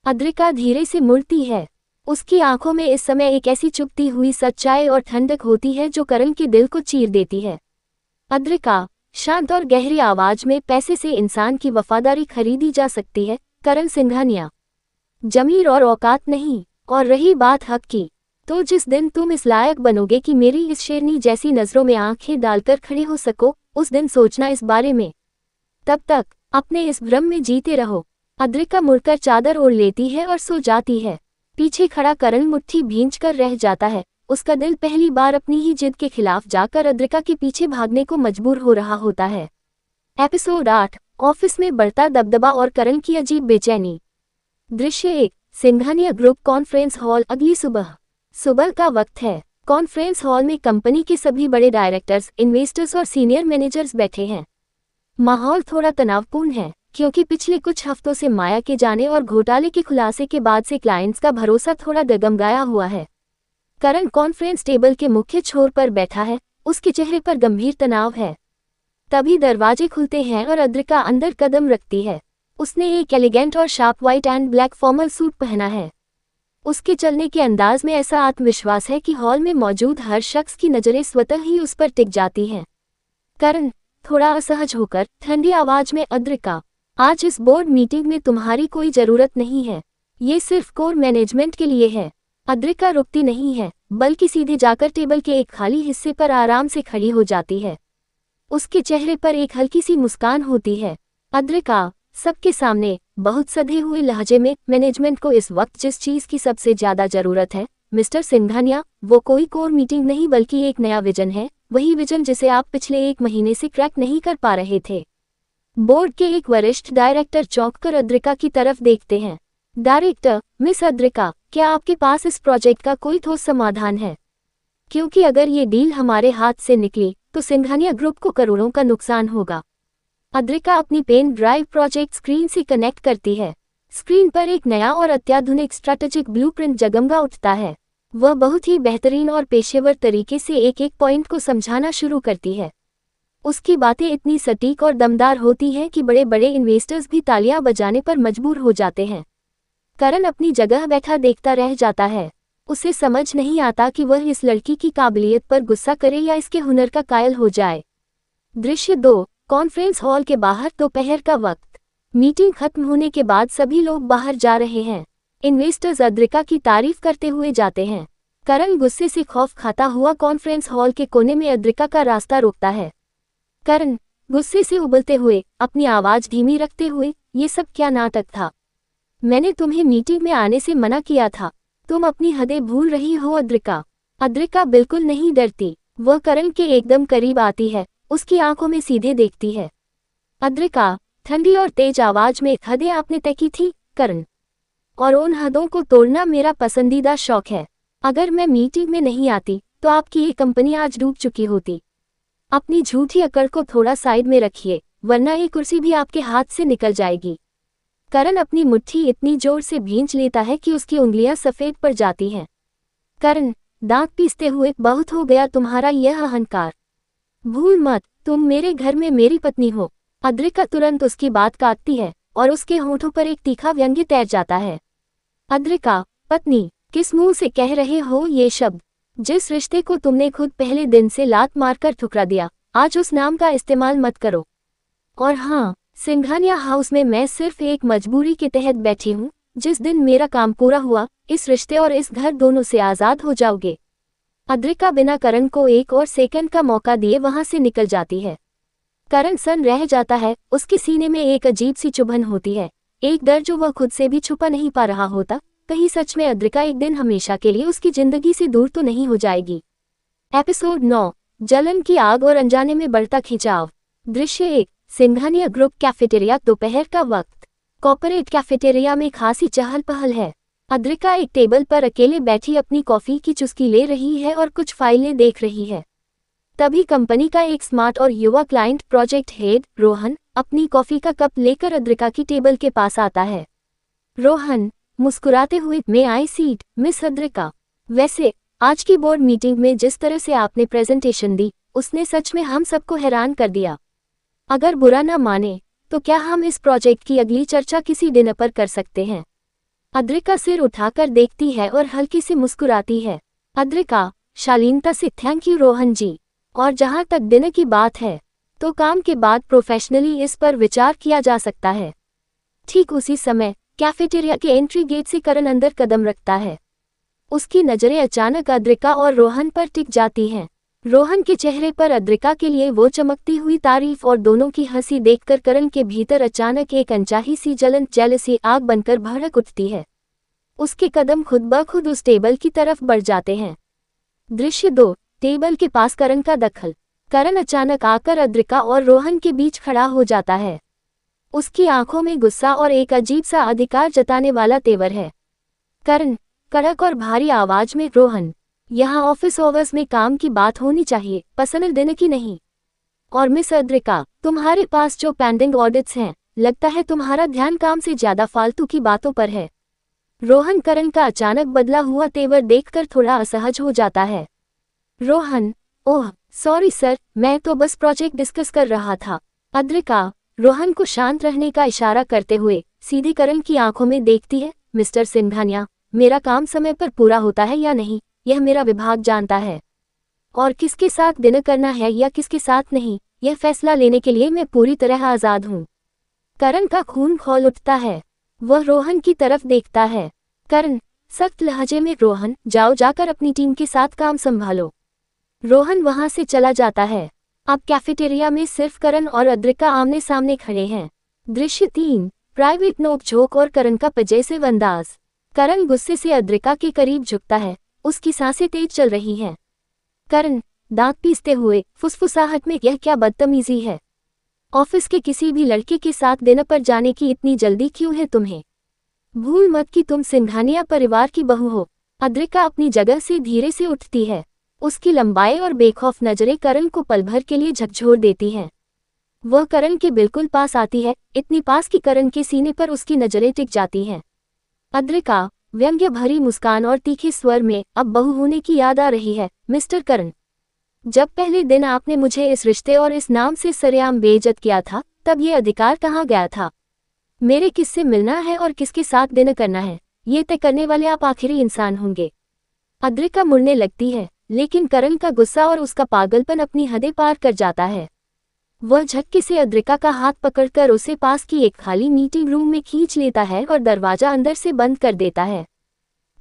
अद्रिका धीरे से मुड़ती है। उसकी आंखों में इस समय एक ऐसी चुभती हुई सच्चाई और ठंडक होती है जो करण के दिल को चीर देती है। अद्रिका शांत और गहरी आवाज में, पैसे से इंसान की वफादारी खरीदी जा सकती है करण सिंघानिया, जमीर और औकात नहीं। और रही बात हक की, तो जिस दिन तुम इस लायक बनोगे कि मेरी इस शेरनी जैसी नजरों में आंखें डालकर खड़े हो सको, उस दिन सोचना इस बारे में। तब तक अपने इस भ्रम में जीते रहो। अद्रिका मुड़कर चादर ओढ़ लेती है और सो जाती है। पीछे खड़ा करण मुट्ठी भींच कर रह जाता है। उसका दिल पहली बार अपनी ही जिद के खिलाफ जाकर अद्रिका के पीछे भागने को मजबूर हो रहा होता है। एपिसोड 8, ऑफिस में बढ़ता दबदबा और करण की अजीब बेचैनी। दृश्य 1, सिंघानिया ग्रुप कॉन्फ्रेंस हॉल। अगली सुबह का वक्त है। कॉन्फ्रेंस हॉल में कंपनी के सभी बड़े डायरेक्टर्स, इन्वेस्टर्स और सीनियर मैनेजर्स बैठे हैं। माहौल थोड़ा तनावपूर्ण है क्योंकि पिछले कुछ हफ्तों से माया के जाने और घोटाले के खुलासे के बाद से क्लाइंट्स का भरोसा थोड़ा डगमगाया हुआ है। करण कॉन्फ्रेंस टेबल के मुख्य छोर पर बैठा है। उसके चेहरे पर गंभीर तनाव है। तभी दरवाजे खुलते हैं और अद्रिका अंदर कदम रखती है। उसने एक एलिगेंट और sharp white and black formal suit पहना है। उसके चलने के अंदाज में ऐसा आत्मविश्वास है कि हॉल में मौजूद हर शख्स की नजरें स्वतः ही उस पर टिक जाती हैं। करण थोड़ा असहज होकर ठंडी आवाज में, अद्रिका, आज इस बोर्ड मीटिंग में तुम्हारी कोई जरूरत नहीं है, ये सिर्फ कोर मैनेजमेंट के लिए है। अद्रिका रुकती नहीं है, बल्कि सीधे जाकर टेबल के एक खाली हिस्से पर आराम से खड़ी हो जाती है। उसके चेहरे पर एक हल्की सी मुस्कान होती है। अद्रिका सबके सामने बहुत सधे हुए लहजे में, मैनेजमेंट को इस वक्त जिस चीज की सबसे ज्यादा जरूरत है मिस्टर सिंघानिया, वो कोई कोर मीटिंग नहीं बल्कि एक नया विजन है। वही विजन जिसे आप पिछले 1 महीने से क्रैक नहीं कर पा रहे थे। बोर्ड के एक वरिष्ठ डायरेक्टर चौंक कर अद्रिका की तरफ देखते हैं। डायरेक्टर, मिस अद्रिका, क्या आपके पास इस प्रोजेक्ट का कोई ठोस समाधान है? क्योंकि अगर ये डील हमारे हाथ से निकली तो सिंघानिया ग्रुप को करोड़ों का नुकसान होगा। अद्रिका अपनी पेन ड्राइव प्रोजेक्ट स्क्रीन से कनेक्ट करती है। स्क्रीन पर एक नया और अत्याधुनिक स्ट्रैटेजिक ब्लूप्रिंट जगमगा उठता है। वह बहुत ही बेहतरीन और पेशेवर तरीके से एक एक पॉइंट को समझाना शुरू करती है। उसकी बातें इतनी सटीक और दमदार होती हैं कि बड़े बड़े इन्वेस्टर्स भी तालियां बजाने पर मजबूर हो जाते हैं। करण अपनी जगह बैठा देखता रह जाता है। उसे समझ नहीं आता कि वह इस लड़की की काबिलियत पर गुस्सा करे या इसके हुनर का कायल हो जाए। दृश्य 2, कॉन्फ्रेंस हॉल के बाहर दोपहर का वक्त। मीटिंग खत्म होने के बाद सभी लोग बाहर जा रहे हैं। इन्वेस्टर्स अद्रिका की तारीफ करते हुए जाते हैं। करण गुस्से से खौफ खाता हुआ कॉन्फ्रेंस हॉल के कोने में अद्रिका का रास्ता रोकता है। करण गुस्से से उबलते हुए, अपनी आवाज धीमी रखते हुए, ये सब क्या नाटक था? मैंने तुम्हें मीटिंग में आने से मना किया था। तुम अपनी हदें भूल रही हो अद्रिका। अद्रिका बिल्कुल नहीं डरती। वह करण के एकदम करीब आती है, उसकी आंखों में सीधे देखती है। अद्रिका, ठंडी और तेज आवाज में, हदें आपने तय की थी करण, और उन हदों को तोड़ना मेरा पसंदीदा शौक है। अगर मैं मीटिंग में नहीं आती तो आपकी ये कंपनी आज डूब चुकी होती। अपनी झूठी अकड़ को थोड़ा साइड में रखिए, वरना ये कुर्सी भी आपके हाथ से निकल जाएगी। करण अपनी मुट्ठी इतनी जोर से भींच लेता है कि उसकी उंगलियां सफेद पड़ जाती हैं। करण दांत पीसते हुए, बहुत हो गया तुम्हारा यह अहंकार। भूल मत, तुम मेरे घर में मेरी पत्नी हो। अद्रिका तुरंत उसकी बात काटती है और उसके होठों पर एक तीखा व्यंग्य तैर जाता है। अद्रिका, पत्नी? किस मुंह से कह रहे हो ये शब्द? जिस रिश्ते को तुमने खुद पहले दिन से लात मारकर ठुकरा दिया, आज उस नाम का इस्तेमाल मत करो। और हाँ, सिंघानिया हाउस में मैं सिर्फ एक मजबूरी के तहत बैठी हूँ। जिस दिन मेरा काम पूरा हुआ, इस रिश्ते और इस घर दोनों से आज़ाद हो जाओगे। अद्रिका बिना करण को एक और सेकंड का मौका दिए वहां से निकल जाती है। करण सन रह जाता है, उसके सीने में एक अजीब सी चुभन होती है, एक डर जो वह खुद से भी छुपा नहीं पा रहा होता। कहीं सच में अद्रिका एक दिन हमेशा के लिए उसकी जिंदगी से दूर तो नहीं हो जाएगी। एपिसोड 9, जलन की आग और अनजाने में बढ़ता खिंचाव। दृश्य 1, सिंघानिया ग्रुप कैफेटेरिया। दोपहर का वक्त। कॉर्पोरेट कैफेटेरिया में खासी चहल पहल है। अद्रिका एक टेबल पर अकेले बैठी अपनी कॉफी की चुस्की ले रही है और कुछ फाइलें देख रही है। तभी कंपनी का एक स्मार्ट और युवा क्लाइंट, प्रोजेक्ट हेड रोहन, अपनी कॉफी का कप लेकर अद्रिका की टेबल के पास आता है। रोहन मुस्कुराते हुए, मे आई सीट मिस अद्रिका? वैसे आज की बोर्ड मीटिंग में जिस तरह से आपने प्रेजेंटेशन दी, उसने सच में हम सबको हैरान कर दिया। अगर बुरा ना माने तो क्या हम इस प्रोजेक्ट की अगली चर्चा किसी डिनर पर कर सकते हैं? अद्रिका सिर उठाकर देखती है और हल्की से मुस्कुराती है। अद्रिका शालीनता से, थैंक यू रोहन जी। और जहां तक डिनर की बात है तो काम के बाद प्रोफेशनली इस पर विचार किया जा सकता है। ठीक उसी समय कैफेटेरिया के एंट्री गेट से करण अंदर कदम रखता है। उसकी नजरें अचानक अद्रिका और रोहन पर टिक जाती हैं। रोहन के चेहरे पर अद्रिका के लिए वो चमकती हुई तारीफ और दोनों की हंसी देखकर करण के भीतर अचानक एक अनचाही सी जलन, जेलसी आग बनकर भड़क उठती है। उसके कदम खुद ब खुद उस टेबल की तरफ बढ़ जाते हैं। दृश्य 2, टेबल के पास करण का दखल। करण अचानक आकर अद्रिका और रोहन के बीच खड़ा हो जाता है। उसकी आंखों में गुस्सा और एक अजीब सा अधिकार जताने वाला तेवर है। करण कड़क और भारी आवाज में, रोहन, यहाँ ऑफिस आवर्स में काम की बात होनी चाहिए, पर्सनल डिनर की नहीं। और मिस अद्रिका, तुम्हारे पास जो पेंडिंग ऑडिट्स हैं, लगता है तुम्हारा ध्यान काम से ज्यादा फालतू की बातों पर है। रोहन करण का अचानक बदला हुआ तेवर देखकर थोड़ा असहज हो जाता है। रोहन, ओह सॉरी सर, मैं तो बस प्रोजेक्ट डिस्कस कर रहा था। अद्रिका रोहन को शांत रहने का इशारा करते हुए सीधे करण की आंखों में देखती है। मिस्टर सिंघानिया, मेरा काम समय पर पूरा होता है या नहीं, यह मेरा विभाग जानता है। और किसके साथ डिनर करना है या किसके साथ नहीं, यह फैसला लेने के लिए मैं पूरी तरह आज़ाद हूँ। करण का खून खौल उठता है। वह रोहन की तरफ देखता है। करण सख्त लहजे में, रोहन जाओ, जाकर अपनी टीम के साथ काम संभालो। रोहन वहां से चला जाता है। अब कैफेटेरिया में सिर्फ करण और अद्रिका आमने सामने खड़े हैं। दृश्य 3, प्राइवेट नोक-झोंक और करण का पजेसिव अंदाज। करण गुस्से से अद्रिका के करीब झुकता है, उसकी सांसें तेज चल रही हैं। करण दांत पीसते हुए, फुसफुसाहट में, यह क्या बदतमीजी है? ऑफिस के किसी भी लड़के के साथ डिनर पर जाने की इतनी जल्दी क्यों है तुम्हें? भूल मत कि तुम सिंघानिया परिवार की बहू हो। अद्रिका अपनी जगह से धीरे से उठती है। उसकी लंबाई और बेखौफ नजरें करण को पल भर के लिए झकझोर देती हैं। वह करण के बिल्कुल पास आती है, इतनी पास कि करण के सीने पर उसकी नजरें टिक जाती हैं। अद्रिका, व्यंग्य भरी मुस्कान और तीखे स्वर में, अब बहू होने की याद आ रही है, मिस्टर करण। जब पहले दिन आपने मुझे इस रिश्ते और इस नाम से सरेआम बेइज्जत किया था, तब ये अधिकार कहाँ गया था? मेरे किससे मिलना है और किसके साथ डिनर करना है, ये तय करने वाले आप आखिरी इंसान होंगे। अद्रिका मुड़ने लगती है, लेकिन करण का गुस्सा और उसका पागलपन अपनी हदें पार कर जाता है। वह झटके से अद्रिका का हाथ पकड़कर उसे पास की एक खाली मीटिंग रूम में खींच लेता है और दरवाजा अंदर से बंद कर देता है।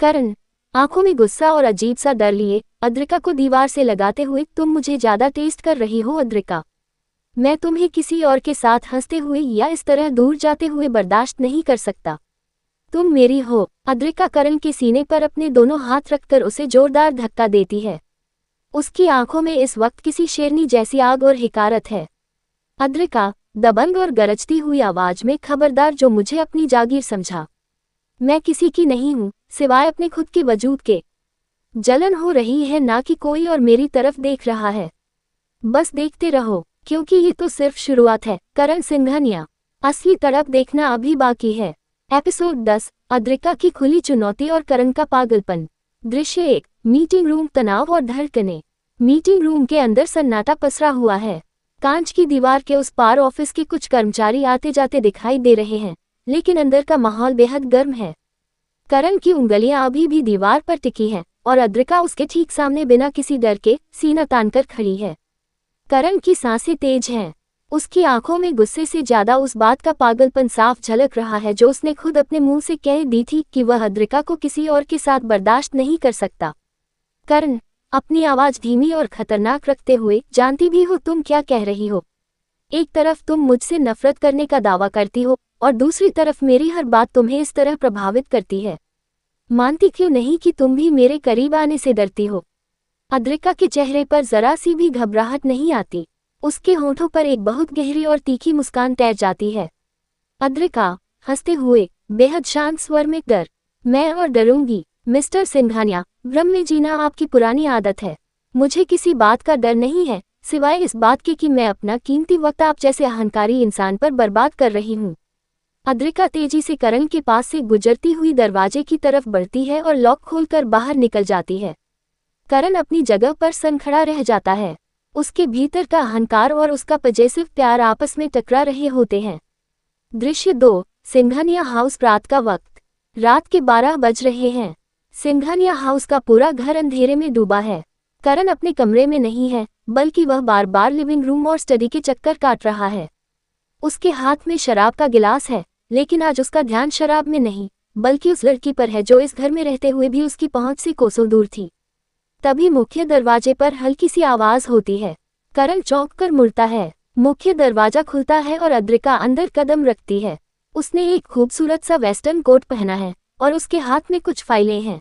करण, आंखों में गुस्सा और अजीब सा डर लिए, अद्रिका को दीवार से लगाते हुए, तुम मुझे ज्यादा टेस्ट कर रही हो अद्रिका। मैं तुम्हें किसी और के साथ हंसते हुए या इस तरह दूर जाते हुए बर्दाश्त नहीं कर सकता। तुम मेरी हो। अद्रिका करण के सीने पर अपने दोनों हाथ रखकर उसे जोरदार धक्का देती है। उसकी आंखों में इस वक्त किसी शेरनी जैसी आग और हिकारत है। अद्रिका, दबंग और गरजती हुई आवाज में, खबरदार जो मुझे अपनी जागीर समझा। मैं किसी की नहीं हूं, सिवाय अपने खुद के वजूद के। जलन हो रही है ना कि कोई और मेरी तरफ देख रहा है। बस देखते रहो, क्योंकि ये तो सिर्फ शुरुआत है। करण सिंघानिया, असली तड़प देखना अभी बाकी है। एपिसोड 10, अद्रिका की खुली चुनौती और करण का पागलपन। दृश्य 1, मीटिंग रूम। तनाव और धड़कनें। मीटिंग रूम के अंदर सन्नाटा पसरा हुआ है। कांच की दीवार के उस पार ऑफिस के कुछ कर्मचारी आते जाते दिखाई दे रहे हैं, लेकिन अंदर का माहौल बेहद गर्म है। करण की उंगलियां अभी भी दीवार पर टिकी हैं और अद्रिका उसके ठीक सामने बिना किसी डर के सीना तानकर खड़ी है। करण की सांसें तेज हैं। उसकी आंखों में गुस्से से ज्यादा उस बात का पागलपन साफ झलक रहा है जो उसने खुद अपने मुंह से कह दी थी कि वह अद्रिका को किसी और के साथ बर्दाश्त नहीं कर सकता। करण, अपनी आवाज धीमी और खतरनाक रखते हुए, जानती भी हो तुम क्या कह रही हो। एक तरफ तुम मुझसे नफरत करने का दावा करती हो और दूसरी तरफ मेरी हर बात तुम्हें इस तरह प्रभावित करती है। मानती क्यों नहीं कि तुम भी मेरे करीब आने से डरती हो? अद्रिका के चेहरे पर जरा सी भी घबराहट नहीं आती। उसके होठों पर एक बहुत गहरी और तीखी मुस्कान तैर जाती है। अद्रिका, हंसते हुए, बेहद शांत स्वर में, डर? मैं और डरूंगी? मिस्टर सिंघानिया, भ्रम में जीना आपकी पुरानी आदत है। मुझे किसी बात का डर नहीं है, सिवाय इस बात के कि मैं अपना कीमती वक्त आप जैसे अहंकारी इंसान पर बर्बाद कर रही हूँ। अद्रिका तेजी से करण के पास से गुजरती हुई दरवाजे की तरफ बढ़ती है और लॉक खोलकर बाहर निकल जाती है। करण अपनी जगह पर सन खड़ा रह जाता है। उसके भीतर का अहंकार और उसका पजेसिव प्यार आपस में टकरा रहे होते हैं। दृश्य 2, सिंघानिया हाउस। रात का वक्त। रात के 12 बज रहे हैं। सिंघानिया हाउस का पूरा घर अंधेरे में डूबा है। करण अपने कमरे में नहीं है, बल्कि वह बार बार लिविंग रूम और स्टडी के चक्कर काट रहा है। उसके हाथ में शराब का गिलास है, लेकिन आज उसका ध्यान शराब में नहीं, बल्कि उस लड़की पर है जो इस घर में रहते हुए भी उसकी पहुंच से कोसों दूर थी। तभी मुख्य दरवाजे पर हल्की सी आवाज होती है। करण चौंक कर मुड़ता है। मुख्य दरवाजा खुलता है और अद्रिका अंदर कदम रखती है। उसने एक खूबसूरत सा वेस्टर्न कोट पहना है और उसके हाथ में कुछ फाइलें हैं।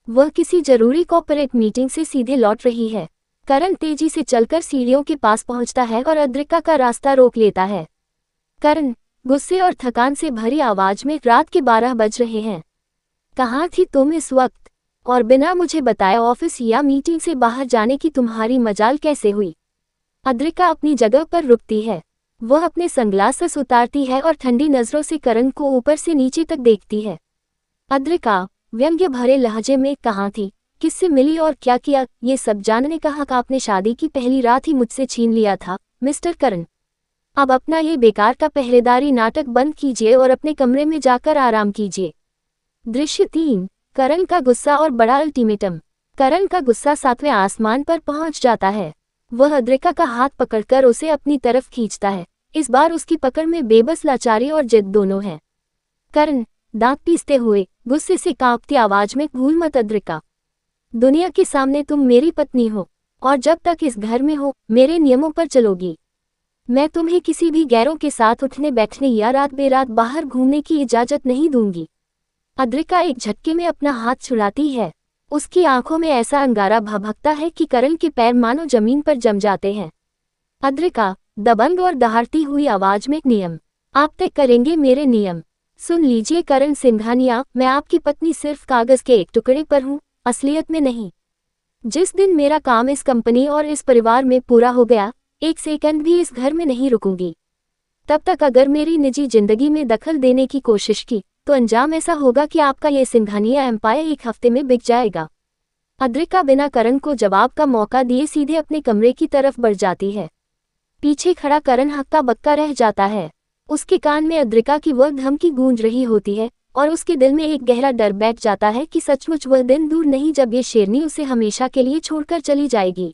वह किसी जरूरी कॉर्पोरेट मीटिंग से सीधे लौट रही है। करण तेजी से चलकर सीढ़ियों के पास पहुंचता है और अद्रिका का रास्ता रोक लेता है। करण, गुस्से और थकान से भरी आवाज में, रात के 12 बज रहे हैं। कहाँ थी तुम इस वक्त? और बिना मुझे बताए ऑफिस या मीटिंग से बाहर जाने की तुम्हारी मजाल कैसे हुई? अद्रिका अपनी जगह पर रुकती है। वह अपने सनग्लासेस उतारती है और ठंडी नजरों से करण को ऊपर से नीचे तक देखती है। अद्रिका, व्यंग्य भरे लहजे में, कहाँ थी, किससे मिली और क्या किया, ये सब जानने का हक आपने शादी की पहली रात ही मुझसे छीन लिया था, मिस्टर करण। अब अपना ये बेकार का पहरेदारी नाटक बंद कीजिए और अपने कमरे में जाकर आराम कीजिए। दृश्य 3, करण का गुस्सा और बड़ा अल्टीमेटम। करण का गुस्सा 7वें आसमान पर पहुंच जाता है। वह अद्रिका का हाथ पकड़कर उसे अपनी तरफ खींचता है। इस बार उसकी पकड़ में बेबस लाचारी और जिद दोनों हैं। करण, दांत पीसते हुए, गुस्से से कांपती आवाज में, भूल मत अद्रिका, दुनिया के सामने तुम मेरी पत्नी हो और जब तक इस घर में हो मेरे नियमों पर चलोगी। मैं तुम्हें किसी भी गैरों के साथ उठने बैठने या रात बेरात बाहर घूमने की इजाजत नहीं दूंगी। अद्रिका एक झटके में अपना हाथ छुड़ाती है। उसकी आंखों में ऐसा अंगारा भभकता है कि करण के पैर मानो जमीन पर जम जाते हैं। अद्रिका, दबंग और दहाड़ती हुई आवाज में, नियम? आप तय करेंगे मेरे नियम? सुन लीजिए करण सिंघानिया, मैं आपकी पत्नी सिर्फ कागज के एक टुकड़े पर हूँ, असलियत में नहीं। जिस दिन मेरा काम इस कंपनी और इस परिवार में पूरा हो गया, एक सेकंड भी इस घर में नहीं रुकूंगी। तब तक अगर मेरी निजी जिंदगी में दखल देने की कोशिश की तो अंजाम ऐसा होगा कि आपका ये सिंघानिया एम्पायर एक हफ्ते में बिक जाएगा। अद्रिका बिना करण को जवाब का मौका दिए सीधे अपने कमरे की तरफ बढ़ जाती है। पीछे खड़ा करण हक्का बक्का रह जाता है। उसके कान में अद्रिका की वह धमकी गूंज रही होती है और उसके दिल में एक गहरा डर बैठ जाता है कि सचमुच वह दिन दूर नहीं जब ये शेरनी उसे हमेशा के लिए छोड़कर चली जाएगी।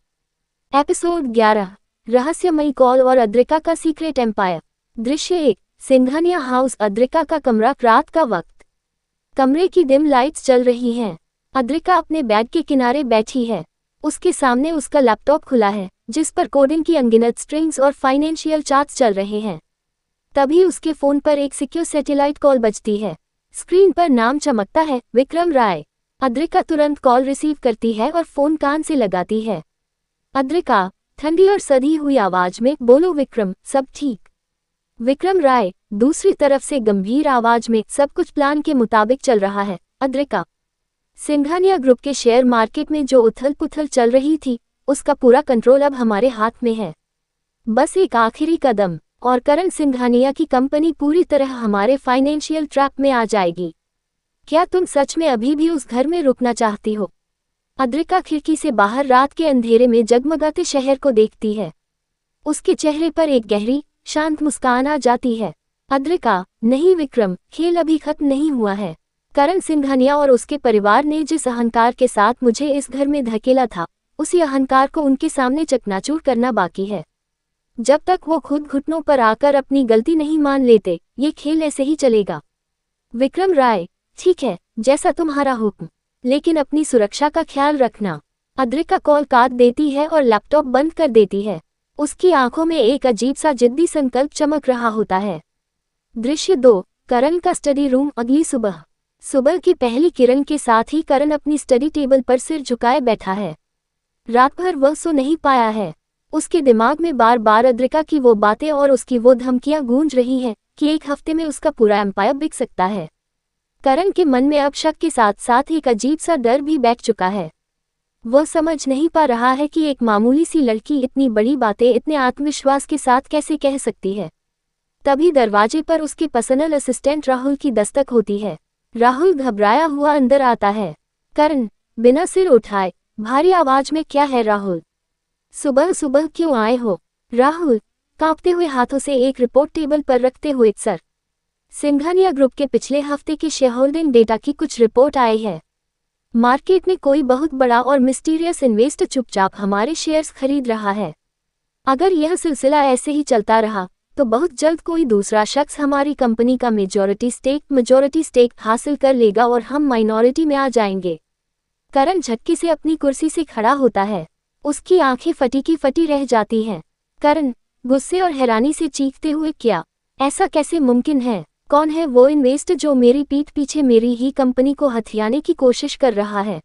एपिसोड 11, रहस्यमयी कॉल और अद्रिका का सीक्रेट एम्पायर। दृश्य 1, सिंघानिया हाउस। अद्रिका का कमरा। रात का वक्त। कमरे की डिम लाइट्स चल रही हैं। अद्रिका अपने बेड के किनारे बैठी है। उसके सामने उसका लैपटॉप खुला है जिस पर कोडिंग की अनगिनत स्ट्रिंग्स और फाइनेंशियल चार्ट्स चल रहे हैं। तभी उसके फोन पर एक सिक्योर सैटेलाइट कॉल बजती है। स्क्रीन पर नाम चमकता है, विक्रम राय। अद्रिका तुरंत कॉल रिसीव करती है और फोन कान से लगाती है। अद्रिका, ठंडी और सधी हुई आवाज में, बोलो विक्रम, सब ठीक? विक्रम राय, दूसरी तरफ से गंभीर आवाज में, सब कुछ प्लान के मुताबिक चल रहा है अद्रिका। सिंघानिया ग्रुप के शेयर मार्केट में जो उथल पुथल चल रही थी, उसका पूरा कंट्रोल अब हमारे हाथ में है। बस एक आखिरी कदम और करण सिंघानिया की कंपनी पूरी तरह हमारे फाइनेंशियल ट्रैप में आ जाएगी। क्या तुम सच में अभी भी उस घर में रुकना चाहती हो? अद्रिका खिड़की से बाहर रात के अंधेरे में जगमगाते शहर को देखती है। उसके चेहरे पर एक गहरी, शांत मुस्कान आ जाती है। अद्रिका, नहीं विक्रम, खेल अभी खत्म नहीं हुआ है। करण सिंघानिया और उसके परिवार ने जिस अहंकार के साथ मुझे इस घर में धकेला था, उसी अहंकार को उनके सामने चकनाचूर करना बाकी है। जब तक वो खुद घुटनों पर आकर अपनी गलती नहीं मान लेते, ये खेल ऐसे ही चलेगा। विक्रम राय, ठीक है, जैसा तुम्हारा हुक्म, लेकिन अपनी सुरक्षा का ख्याल रखना। अद्रिका कॉल काट देती है और लैपटॉप बंद कर देती है। उसकी आंखों में एक अजीब सा जिद्दी संकल्प चमक रहा होता है। दृश्य 2, करण का स्टडी रूम। अगली सुबह की पहली किरण के साथ ही करण अपनी स्टडी टेबल पर सिर झुकाए बैठा है। रात भर वह सो नहीं पाया है। उसके दिमाग में बार बार अद्रिका की वो बातें और उसकी वो धमकियां गूंज रही हैं कि एक हफ्ते में उसका पूरा एम्पायर बिक सकता है। करण के मन में अब शक के साथ साथ एक अजीब सा डर भी बैठ चुका है। वह समझ नहीं पा रहा है कि एक मामूली सी लड़की इतनी बड़ी बातें इतने आत्मविश्वास के साथ कैसे कह सकती है। तभी दरवाजे पर उसके पर्सनल असिस्टेंट राहुल की दस्तक होती है। राहुल घबराया हुआ अंदर आता है। करण, बिना सिर उठाए भारी आवाज में, क्या है राहुल? सुबह सुबह क्यों आए हो? राहुल कांपते हुए हाथों से एक रिपोर्ट टेबल पर रखते हुए, सर, सिंघानिया ग्रुप के पिछले हफ्ते की शेयरहोल्डिंग डेटा की कुछ रिपोर्ट आई है। मार्केट में कोई बहुत बड़ा और मिस्टीरियस इन्वेस्टर चुपचाप हमारे शेयर्स खरीद रहा है। अगर यह सिलसिला ऐसे ही चलता रहा तो बहुत जल्द कोई दूसरा शख्स हमारी कंपनी का मेजॉरिटी स्टेक हासिल कर लेगा और हम माइनॉरिटी में आ जाएंगे। करण झटके से अपनी कुर्सी से खड़ा होता है। उसकी आंखें फटी की फटी रह जाती हैं। करण गुस्से और हैरानी से चीखते हुए, क्या? ऐसा कैसे मुमकिन है? कौन है वो इन्वेस्टर जो मेरी पीठ पीछे मेरी ही कंपनी को हथियाने की कोशिश कर रहा है?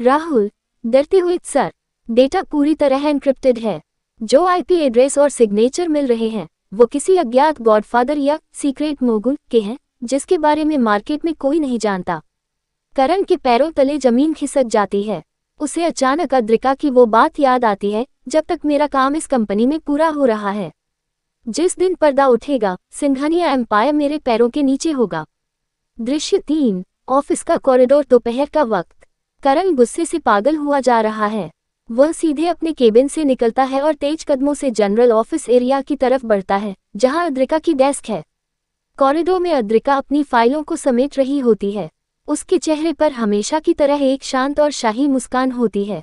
राहुल डरते हुए, सर, डेटा पूरी तरह एन्क्रिप्टेड है। जो आईपी एड्रेस और सिग्नेचर मिल रहे हैं वो किसी अज्ञात गॉडफादर या सीक्रेट मोगुल के हैं जिसके बारे में मार्केट में कोई नहीं जानता। करण के पैरों तले जमीन खिसक जाती है। उसे अचानक अद्रिका की वो बात याद आती है, जब तक मेरा काम इस कंपनी में पूरा हो रहा है, जिस दिन पर्दा उठेगा सिंघानिया एम्पायर मेरे पैरों के नीचे होगा। दृश्य 3, ऑफिस का कॉरिडोर। दोपहर का वक्त। करण गुस्से से पागल हुआ जा रहा है। वह सीधे अपने केबिन से निकलता है और तेज कदमों से जनरल ऑफिस एरिया की तरफ बढ़ता है जहां अद्रिका की डेस्क है। कॉरिडोर में अद्रिका अपनी फाइलों को समेट रही होती है। उसके चेहरे पर हमेशा की तरह एक शांत और शाही मुस्कान होती है।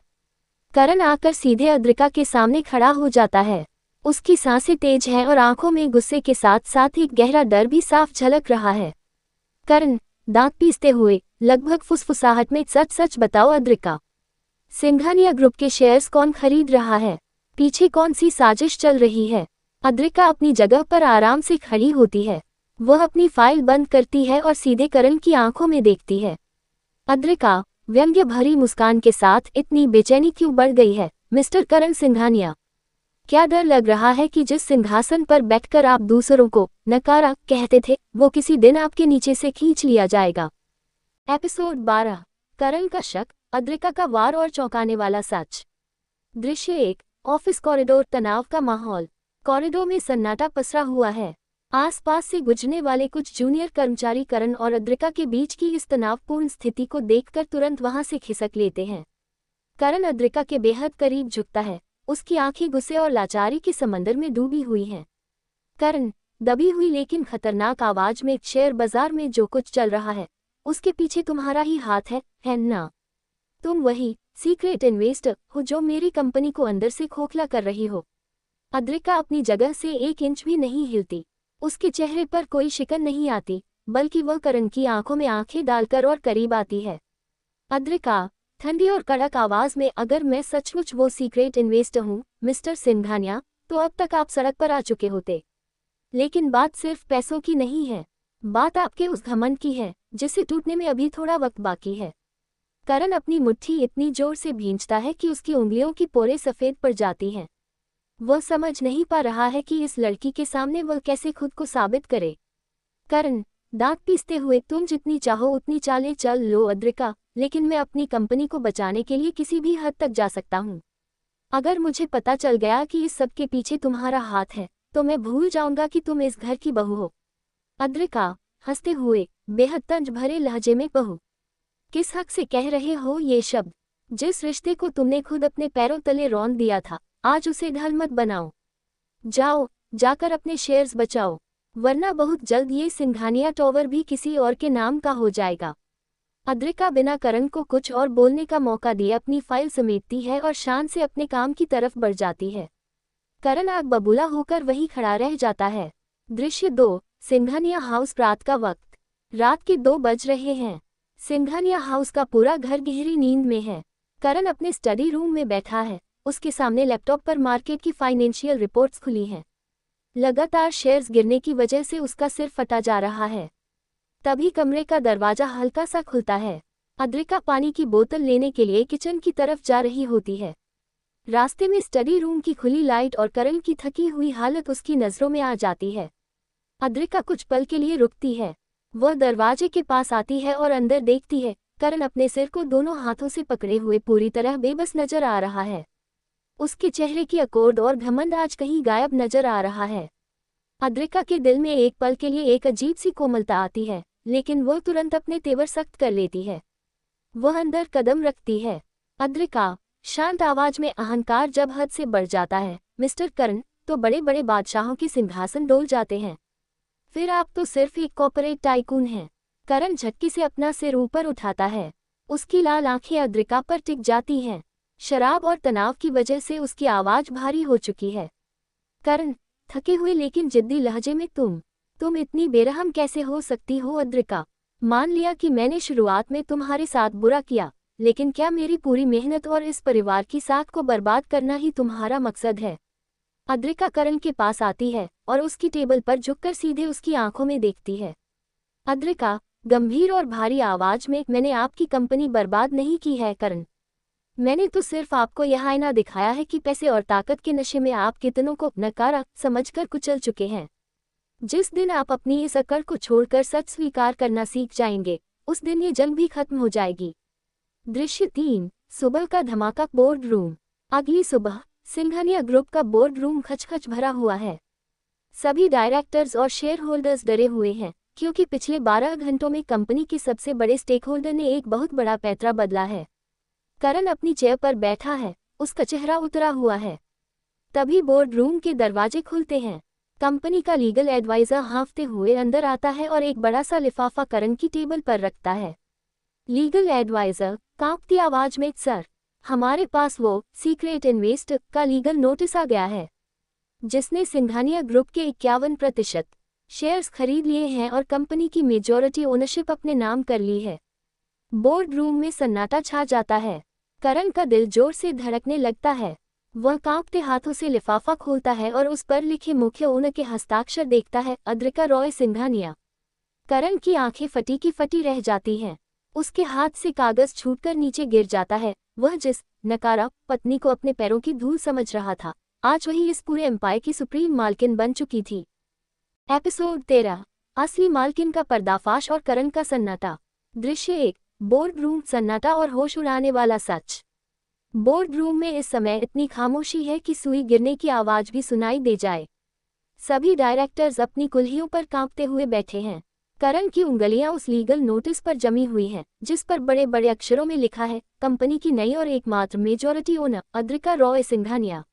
करण आकर सीधे अद्रिका के सामने खड़ा हो जाता है। उसकी सांसें तेज हैं और आंखों में गुस्से के साथ साथ एक गहरा डर भी साफ झलक रहा है। करण दांत पीसते हुए लगभग फुसफुसाहट में, सच सच बताओ अद्रिका, सिंघानिया ग्रुप के शेयर्स कौन खरीद रहा है? पीछे कौन सी साजिश चल रही है? अद्रिका अपनी जगह पर आराम से खड़ी होती है। वह अपनी फाइल बंद करती है और सीधे करण की आंखों में देखती है। अद्रिका व्यंग्य भरी मुस्कान के साथ, इतनी बेचैनी क्यों बढ़ गई है मिस्टर करण सिंघानिया? क्या डर लग रहा है कि जिस सिंहासन पर बैठकर आप दूसरों को नकारा कहते थे, वो किसी दिन आपके नीचे से खींच लिया जाएगा। एपिसोड 12। करण का शक, अद्रिका का वार और चौंकाने वाला सच। दृश्य 1। Office corridor. तनाव का माहौल। कॉरिडोर में सन्नाटा पसरा हुआ है। आसपास से गुजरने वाले कुछ जूनियर कर्मचारी करण और अद्रिका के बीच की इस तनावपूर्ण स्थिति को देखकर तुरंत वहां से खिसक लेते हैं। करण अद्रिका के बेहद करीब झुकता है, उसकी आंखें गुस्से और लाचारी के समंदर में डूबी हुई हैं। करण, दबी हुई लेकिन खतरनाक आवाज में, शेयर बाजार में जो कुछ चल रहा है उसके पीछे तुम्हारा ही हाथ है ना? तुम वही सीक्रेट इन्वेस्टर हो जो मेरी कंपनी को अंदर से खोखला कर रही हो। अद्रिका अपनी जगह से 1 इंच भी नहीं हिलती। उसके चेहरे पर कोई शिकन नहीं आती, बल्कि वह करण की आंखों में आंखें डालकर और करीब आती है। अद्रिका, ठंडी और कड़क आवाज में, अगर मैं सचमुच वो सीक्रेट इन्वेस्टर हूँ मिस्टर सिंघानिया, तो अब तक आप सड़क पर आ चुके होते। लेकिन बात सिर्फ पैसों की नहीं है, बात आपके उस घमंड की है जिसे टूटने में अभी थोड़ा वक्त बाकी है। करण अपनी मुट्ठी इतनी जोर से भींचता है कि उसकी उंगलियों की पोरें सफेद पड़ जाती हैं। वह समझ नहीं पा रहा है कि इस लड़की के सामने वह कैसे खुद को साबित करे। करण, दांत पीसते हुए, तुम जितनी चाहो उतनी चालें चल लो अद्रिका, लेकिन मैं अपनी कंपनी को बचाने के लिए किसी भी हद तक जा सकता हूँ। अगर मुझे पता चल गया कि इस सब के पीछे तुम्हारा हाथ है, तो मैं भूल जाऊंगा कि तुम इस घर की बहू हो। अद्रिका, हंसते हुए, बेहद तंज भरे लहजे में, बहू? किस हक से कह रहे हो ये शब्द? जिस रिश्ते को तुमने खुद अपने पैरों तले रौंद दिया था, आज उसे ढल मत बनाओ। जाओ, जाकर अपने शेयर्स बचाओ, वरना बहुत जल्द ये सिंघानिया टॉवर भी किसी और के नाम का हो जाएगा। अद्रिका बिना करण को कुछ और बोलने का मौका दिए अपनी फाइल समेटती है और शान से अपने काम की तरफ बढ़ जाती है। करण आग बबूला होकर वहीं खड़ा रह जाता है। दृश्य 2। सिंघानिया हाउस। रात का वक्त। रात के 2 बज रहे हैं। सिंघानिया हाउस का पूरा घर गहरी नींद में है। करण अपने स्टडी रूम में बैठा है, उसके सामने लैपटॉप पर मार्केट की फाइनेंशियल रिपोर्ट्स खुली हैं। लगातार शेयर्स गिरने की वजह से उसका सिर फटा जा रहा है। तभी कमरे का दरवाजा हल्का सा खुलता है। अद्रिका पानी की बोतल लेने के लिए किचन की तरफ जा रही होती है। रास्ते में स्टडी रूम की खुली लाइट और करण की थकी हुई हालत उसकी नज़रों में आ जाती है। अद्रिका कुछ पल के लिए रुकती है। वह दरवाजे के पास आती है और अंदर देखती है। करण अपने सिर को दोनों हाथों से पकड़े हुए पूरी तरह बेबस नजर आ रहा है। उसके चेहरे की अकोड़ और घमंड आज कहीं गायब नजर आ रहा है। अद्रिका के दिल में एक पल के लिए एक अजीब सी कोमलता आती है, लेकिन वह तुरंत अपने तेवर सख्त कर लेती है। वह अंदर कदम रखती है। अद्रिका, शांत आवाज में, अहंकार जब हद से बढ़ जाता है मिस्टर करण, तो बड़े बड़े बादशाहों के सिंहासन डोल जाते हैं। फिर आप तो सिर्फ एक कॉर्पोरेट टाइकून हैं। करण झटके से अपना सिर ऊपर उठाता है। उसकी लाल आंखें अद्रिका पर टिक जाती हैं। शराब और तनाव की वजह से उसकी आवाज भारी हो चुकी है। करण, थके हुए लेकिन जिद्दी लहजे में, तुम इतनी बेरहम कैसे हो सकती हो अद्रिका? मान लिया कि मैंने शुरुआत में तुम्हारे साथ बुरा किया, लेकिन क्या मेरी पूरी मेहनत और इस परिवार की साख को बर्बाद करना ही तुम्हारा मकसद है? अद्रिका करण के पास आती है और उसकी टेबल पर झुककर सीधे उसकी आंखों में देखती है। अद्रिका, गंभीर और भारी आवाज में, मैंने आपकी कंपनी बर्बाद नहीं की है करण। मैंने तो सिर्फ आपको यह आईना दिखाया है कि पैसे और ताकत के नशे में आप कितनों को नकारा समझकर कुचल चुके हैं। जिस दिन आप अपनी इस अकड़ को छोड़कर सच स्वीकार करना सीख जाएंगे, उस दिन ये जंग भी खत्म हो जाएगी। दृश्य 3। सुबह का धमाका। Board room. अगली सुबह सिंघानिया ग्रुप का बोर्ड रूम खचखच भरा हुआ है। सभी डायरेक्टर्स और शेयर होल्डर्स डरे हुए हैं, क्योंकि पिछले 12 घंटों में कंपनी के सबसे बड़े स्टेक होल्डर ने एक बहुत बड़ा पैंतरा बदला है। करण अपनी चेयर पर बैठा है, उसका चेहरा उतरा हुआ है। तभी बोर्ड रूम के दरवाजे खुलते हैं। कंपनी का लीगल एडवाइजर हाँफते हुए अंदर आता है और एक बड़ा सा लिफाफा करण की टेबल पर रखता है। लीगल एडवाइजर कांपती आवाज में, सर, हमारे पास वो सीक्रेट इन्वेस्टर का लीगल नोटिस आ गया है, जिसने सिंघानिया ग्रुप के 51% शेयर्स खरीद लिए हैं और कंपनी की मेजॉरिटी ओनरशिप अपने नाम कर ली है। बोर्ड रूम में सन्नाटा छा जाता है। करण का दिल जोर से धड़कने लगता है। वह कांपते हाथों से लिफाफा खोलता है और उस पर लिखे मुख्य ओनर के हस्ताक्षर देखता है, अद्रिका रॉय सिंघानिया। करण की आंखें फटी की फटी रह जाती हैं। उसके हाथ से कागज छूटकर नीचे गिर जाता है। वह जिस नकारा पत्नी को अपने पैरों की धूल समझ रहा था, आज वही इस पूरे एम्पायर की सुप्रीम मालकिन बन चुकी थी। एपिसोड 13, असली मालकिन का पर्दाफाश और करण का सन्नाटा। दृश्य 1, बोर्ड रूम। सन्नाटा और होश उड़ाने वाला सच। बोर्ड रूम में इस समय इतनी खामोशी है कि सुई गिरने की आवाज भी सुनाई दे जाए। सभी डायरेक्टर्स अपनी कुल्हियों पर कांपते हुए बैठे हैं। करण की उंगलियां उस लीगल नोटिस पर जमी हुई हैं, जिस पर बड़े बड़े अक्षरों में लिखा है, कंपनी की नई और एकमात्र मेजॉरिटी ओनर अद्रिका रॉय सिंघानिया।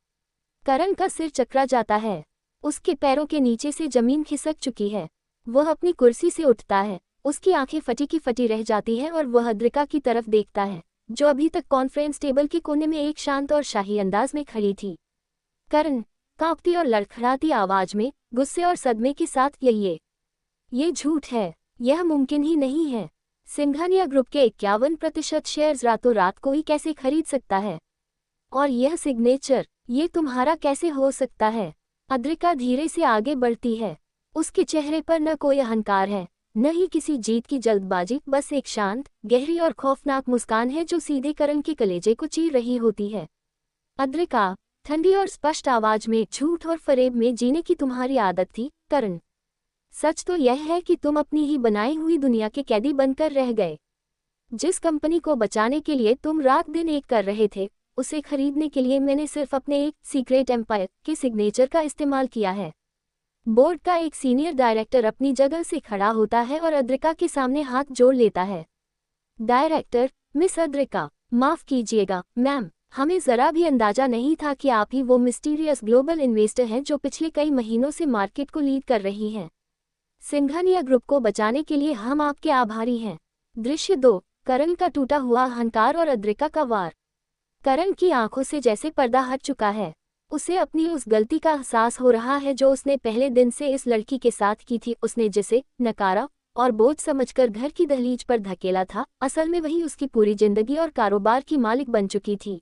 करण का सिर चकरा जाता है। उसके पैरों के नीचे से जमीन खिसक चुकी है। वह अपनी कुर्सी से उठता है। उसकी आंखें फटी की फटी रह जाती हैं और वह अद्रिका की तरफ देखता है, जो अभी तक कॉन्फ्रेंस टेबल के कोने में एक शांत और शाही अंदाज में खड़ी थी। करण कांपती और लड़खड़ाती आवाज में, गुस्से और सदमे के साथ, ये झूठ है, यह मुमकिन ही नहीं है। सिंघानिया ग्रुप के 51% शेयर्स रातों रात कोई कैसे खरीद सकता है? और यह सिग्नेचर, ये तुम्हारा कैसे हो सकता है? अद्रिका धीरे से आगे बढ़ती है। उसके चेहरे पर न कोई अहंकार है, न ही किसी जीत की जल्दबाजी, बस एक शांत, गहरी और खौफनाक मुस्कान है जो सीधे करण के कलेजे को चीर रही होती है। अद्रिका, ठंडी और स्पष्ट आवाज में, झूठ और फरेब में जीने की तुम्हारी आदत थी, करण। सच तो यह है कि तुम अपनी ही बनाई हुई दुनिया के कैदी बनकर रह गए। जिस कंपनी को बचाने के लिए तुम रात दिन एक कर रहे थे, उसे खरीदने के लिए मैंने सिर्फ अपने एक सीक्रेट एम्पायर के सिग्नेचर का इस्तेमाल किया है। बोर्ड का एक सीनियर डायरेक्टर अपनी जगह से खड़ा होता है और अद्रिका के सामने हाथ जोड़ लेता है। डायरेक्टर, मिस अद्रिका, माफ कीजिएगा मैम, हमें जरा भी अंदाजा नहीं था कि आप ही वो मिस्टीरियस ग्लोबल इन्वेस्टर हैं जो पिछले कई महीनों से मार्केट को लीड कर रही हैं। सिंघानिया ग्रुप को बचाने के लिए हम आपके आभारी हैं। दृश्य 2, करण का टूटा हुआ अहंकार और अद्रिका का वार। करण की आंखों से जैसे पर्दा हट चुका है। उसे अपनी उस गलती का एहसास हो रहा है जो उसने पहले दिन से इस लड़की के साथ की थी। उसने जिसे नकारा और बोझ समझकर घर की दहलीज पर धकेला था, असल में वही उसकी पूरी जिंदगी और कारोबार की मालिक बन चुकी थी।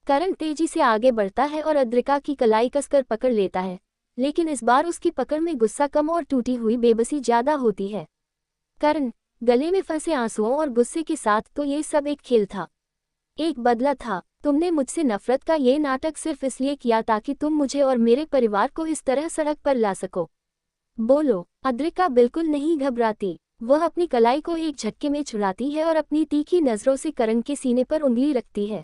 करण तेजी से आगे बढ़ता है और अद्रिका की कलाई कसकर पकड़ लेता है, लेकिन इस बार उसकी पकड़ में गुस्सा कम और टूटी हुई बेबसी ज्यादा होती है। करण, गले में फंसे आंसुओं और गुस्से के साथ, तो ये सब एक खेल था, एक बदला था। तुमने मुझसे नफरत का ये नाटक सिर्फ इसलिए किया ताकि तुम मुझे और मेरे परिवार को इस तरह सड़क पर ला सको। बोलो। अद्रिका बिल्कुल नहीं घबराती। वह अपनी कलाई को एक झटके में छुड़ाती है और अपनी तीखी नजरों से करण के सीने पर उंगली रखती है।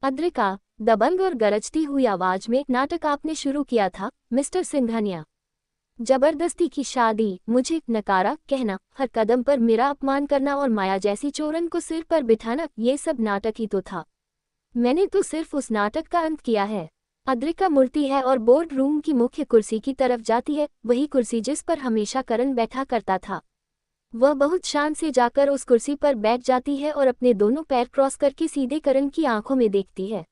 अद्रिका, दबंग और गरजती हुई आवाज में, नाटक आपने शुरू किया था, मिस्टर सिंघानिया। जबरदस्ती की शादी, मुझे नकारा कहना, हर कदम पर मेरा अपमान करना और माया जैसी चोरन को सिर पर बिठाना, ये सब नाटक ही तो था। मैंने तो सिर्फ उस नाटक का अंत किया है। अद्रिका मुड़ती है और बोर्ड रूम की मुख्य कुर्सी की तरफ जाती है, वही कुर्सी जिस पर हमेशा करण बैठा करता था। वह बहुत शान से जाकर उस कुर्सी पर बैठ जाती है और अपने दोनों पैर क्रॉस करके सीधे करण की आंखों में देखती है।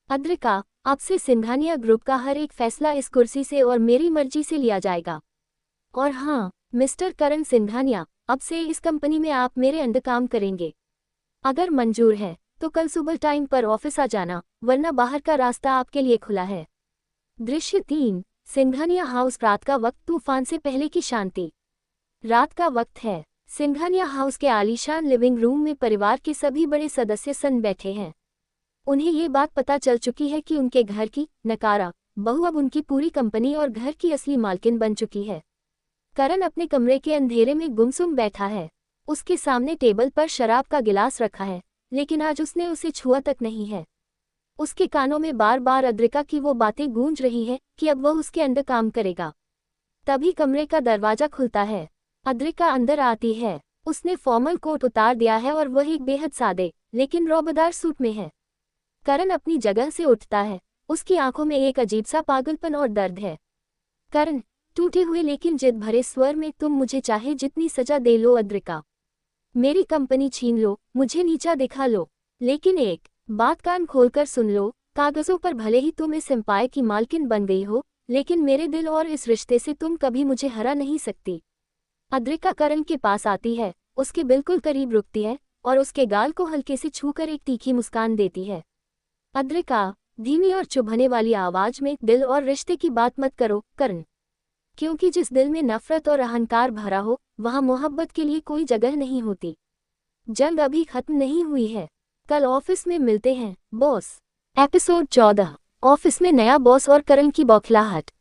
अद्रिका, अब से सिंघानिया ग्रुप का हर एक फैसला इस कुर्सी से और मेरी मर्जी से लिया जाएगा। और हाँ, मिस्टर करण सिंघानिया, अब से इस कंपनी में आप मेरे अंडर काम करेंगे। अगर मंजूर है तो कल सुबह टाइम पर ऑफिस आ जाना, वरना बाहर का रास्ता आपके लिए खुला है। दृश्य 3, सिंघानिया हाउस। रात का वक्त, तूफान से पहले की शांति। रात का वक्त है। सिंघानिया हाउस के आलीशान लिविंग रूम में परिवार के सभी बड़े सदस्य सन बैठे हैं। उन्हें ये बात पता चल चुकी है कि उनके घर की नकारा बहू अब उनकी पूरी कंपनी और घर की असली मालकिन बन चुकी है। करण अपने कमरे के अंधेरे में गुमसुम बैठा है। उसके सामने टेबल पर शराब का गिलास रखा है, लेकिन आज उसने उसे छुआ तक नहीं है। उसके कानों में बार बार अद्रिका की वो बातें गूंज रही हैं कि अब वह उसके अंदर काम करेगा। तभी कमरे का दरवाजा खुलता है। अद्रिका अंदर आती है। उसने फॉर्मल कोट उतार दिया है और वह एक बेहद सादे लेकिन रौबदार सूट में है। करण अपनी जगह से उठता है। उसकी आंखों में एक अजीब सा पागलपन और दर्द है। करण, टूटे हुए लेकिन जिद भरे स्वर में, तुम मुझे चाहे जितनी सजा दे लो अद्रिका, मेरी कंपनी छीन लो, मुझे नीचा दिखा लो, लेकिन एक बात कान खोलकर सुन लो, कागजों पर भले ही तुम इस एम्पायर की मालकिन बन गई हो, लेकिन मेरे दिल और इस रिश्ते से तुम कभी मुझे हरा नहीं सकती। अद्रिका करण के पास आती है, उसके बिल्कुल करीब रुकती है और उसके गाल को हल्के से छूकर एक तीखी मुस्कान देती है। अद्रिका, धीमी और चुभने वाली आवाज में, दिल और रिश्ते की बात मत करो करण, क्योंकि जिस दिल में नफरत और अहंकार भरा हो, वहां मोहब्बत के लिए कोई जगह नहीं होती। जंग अभी खत्म नहीं हुई है। कल ऑफिस में मिलते हैं, बॉस। एपिसोड 14, ऑफिस में नया बॉस और करण की बौखलाहट।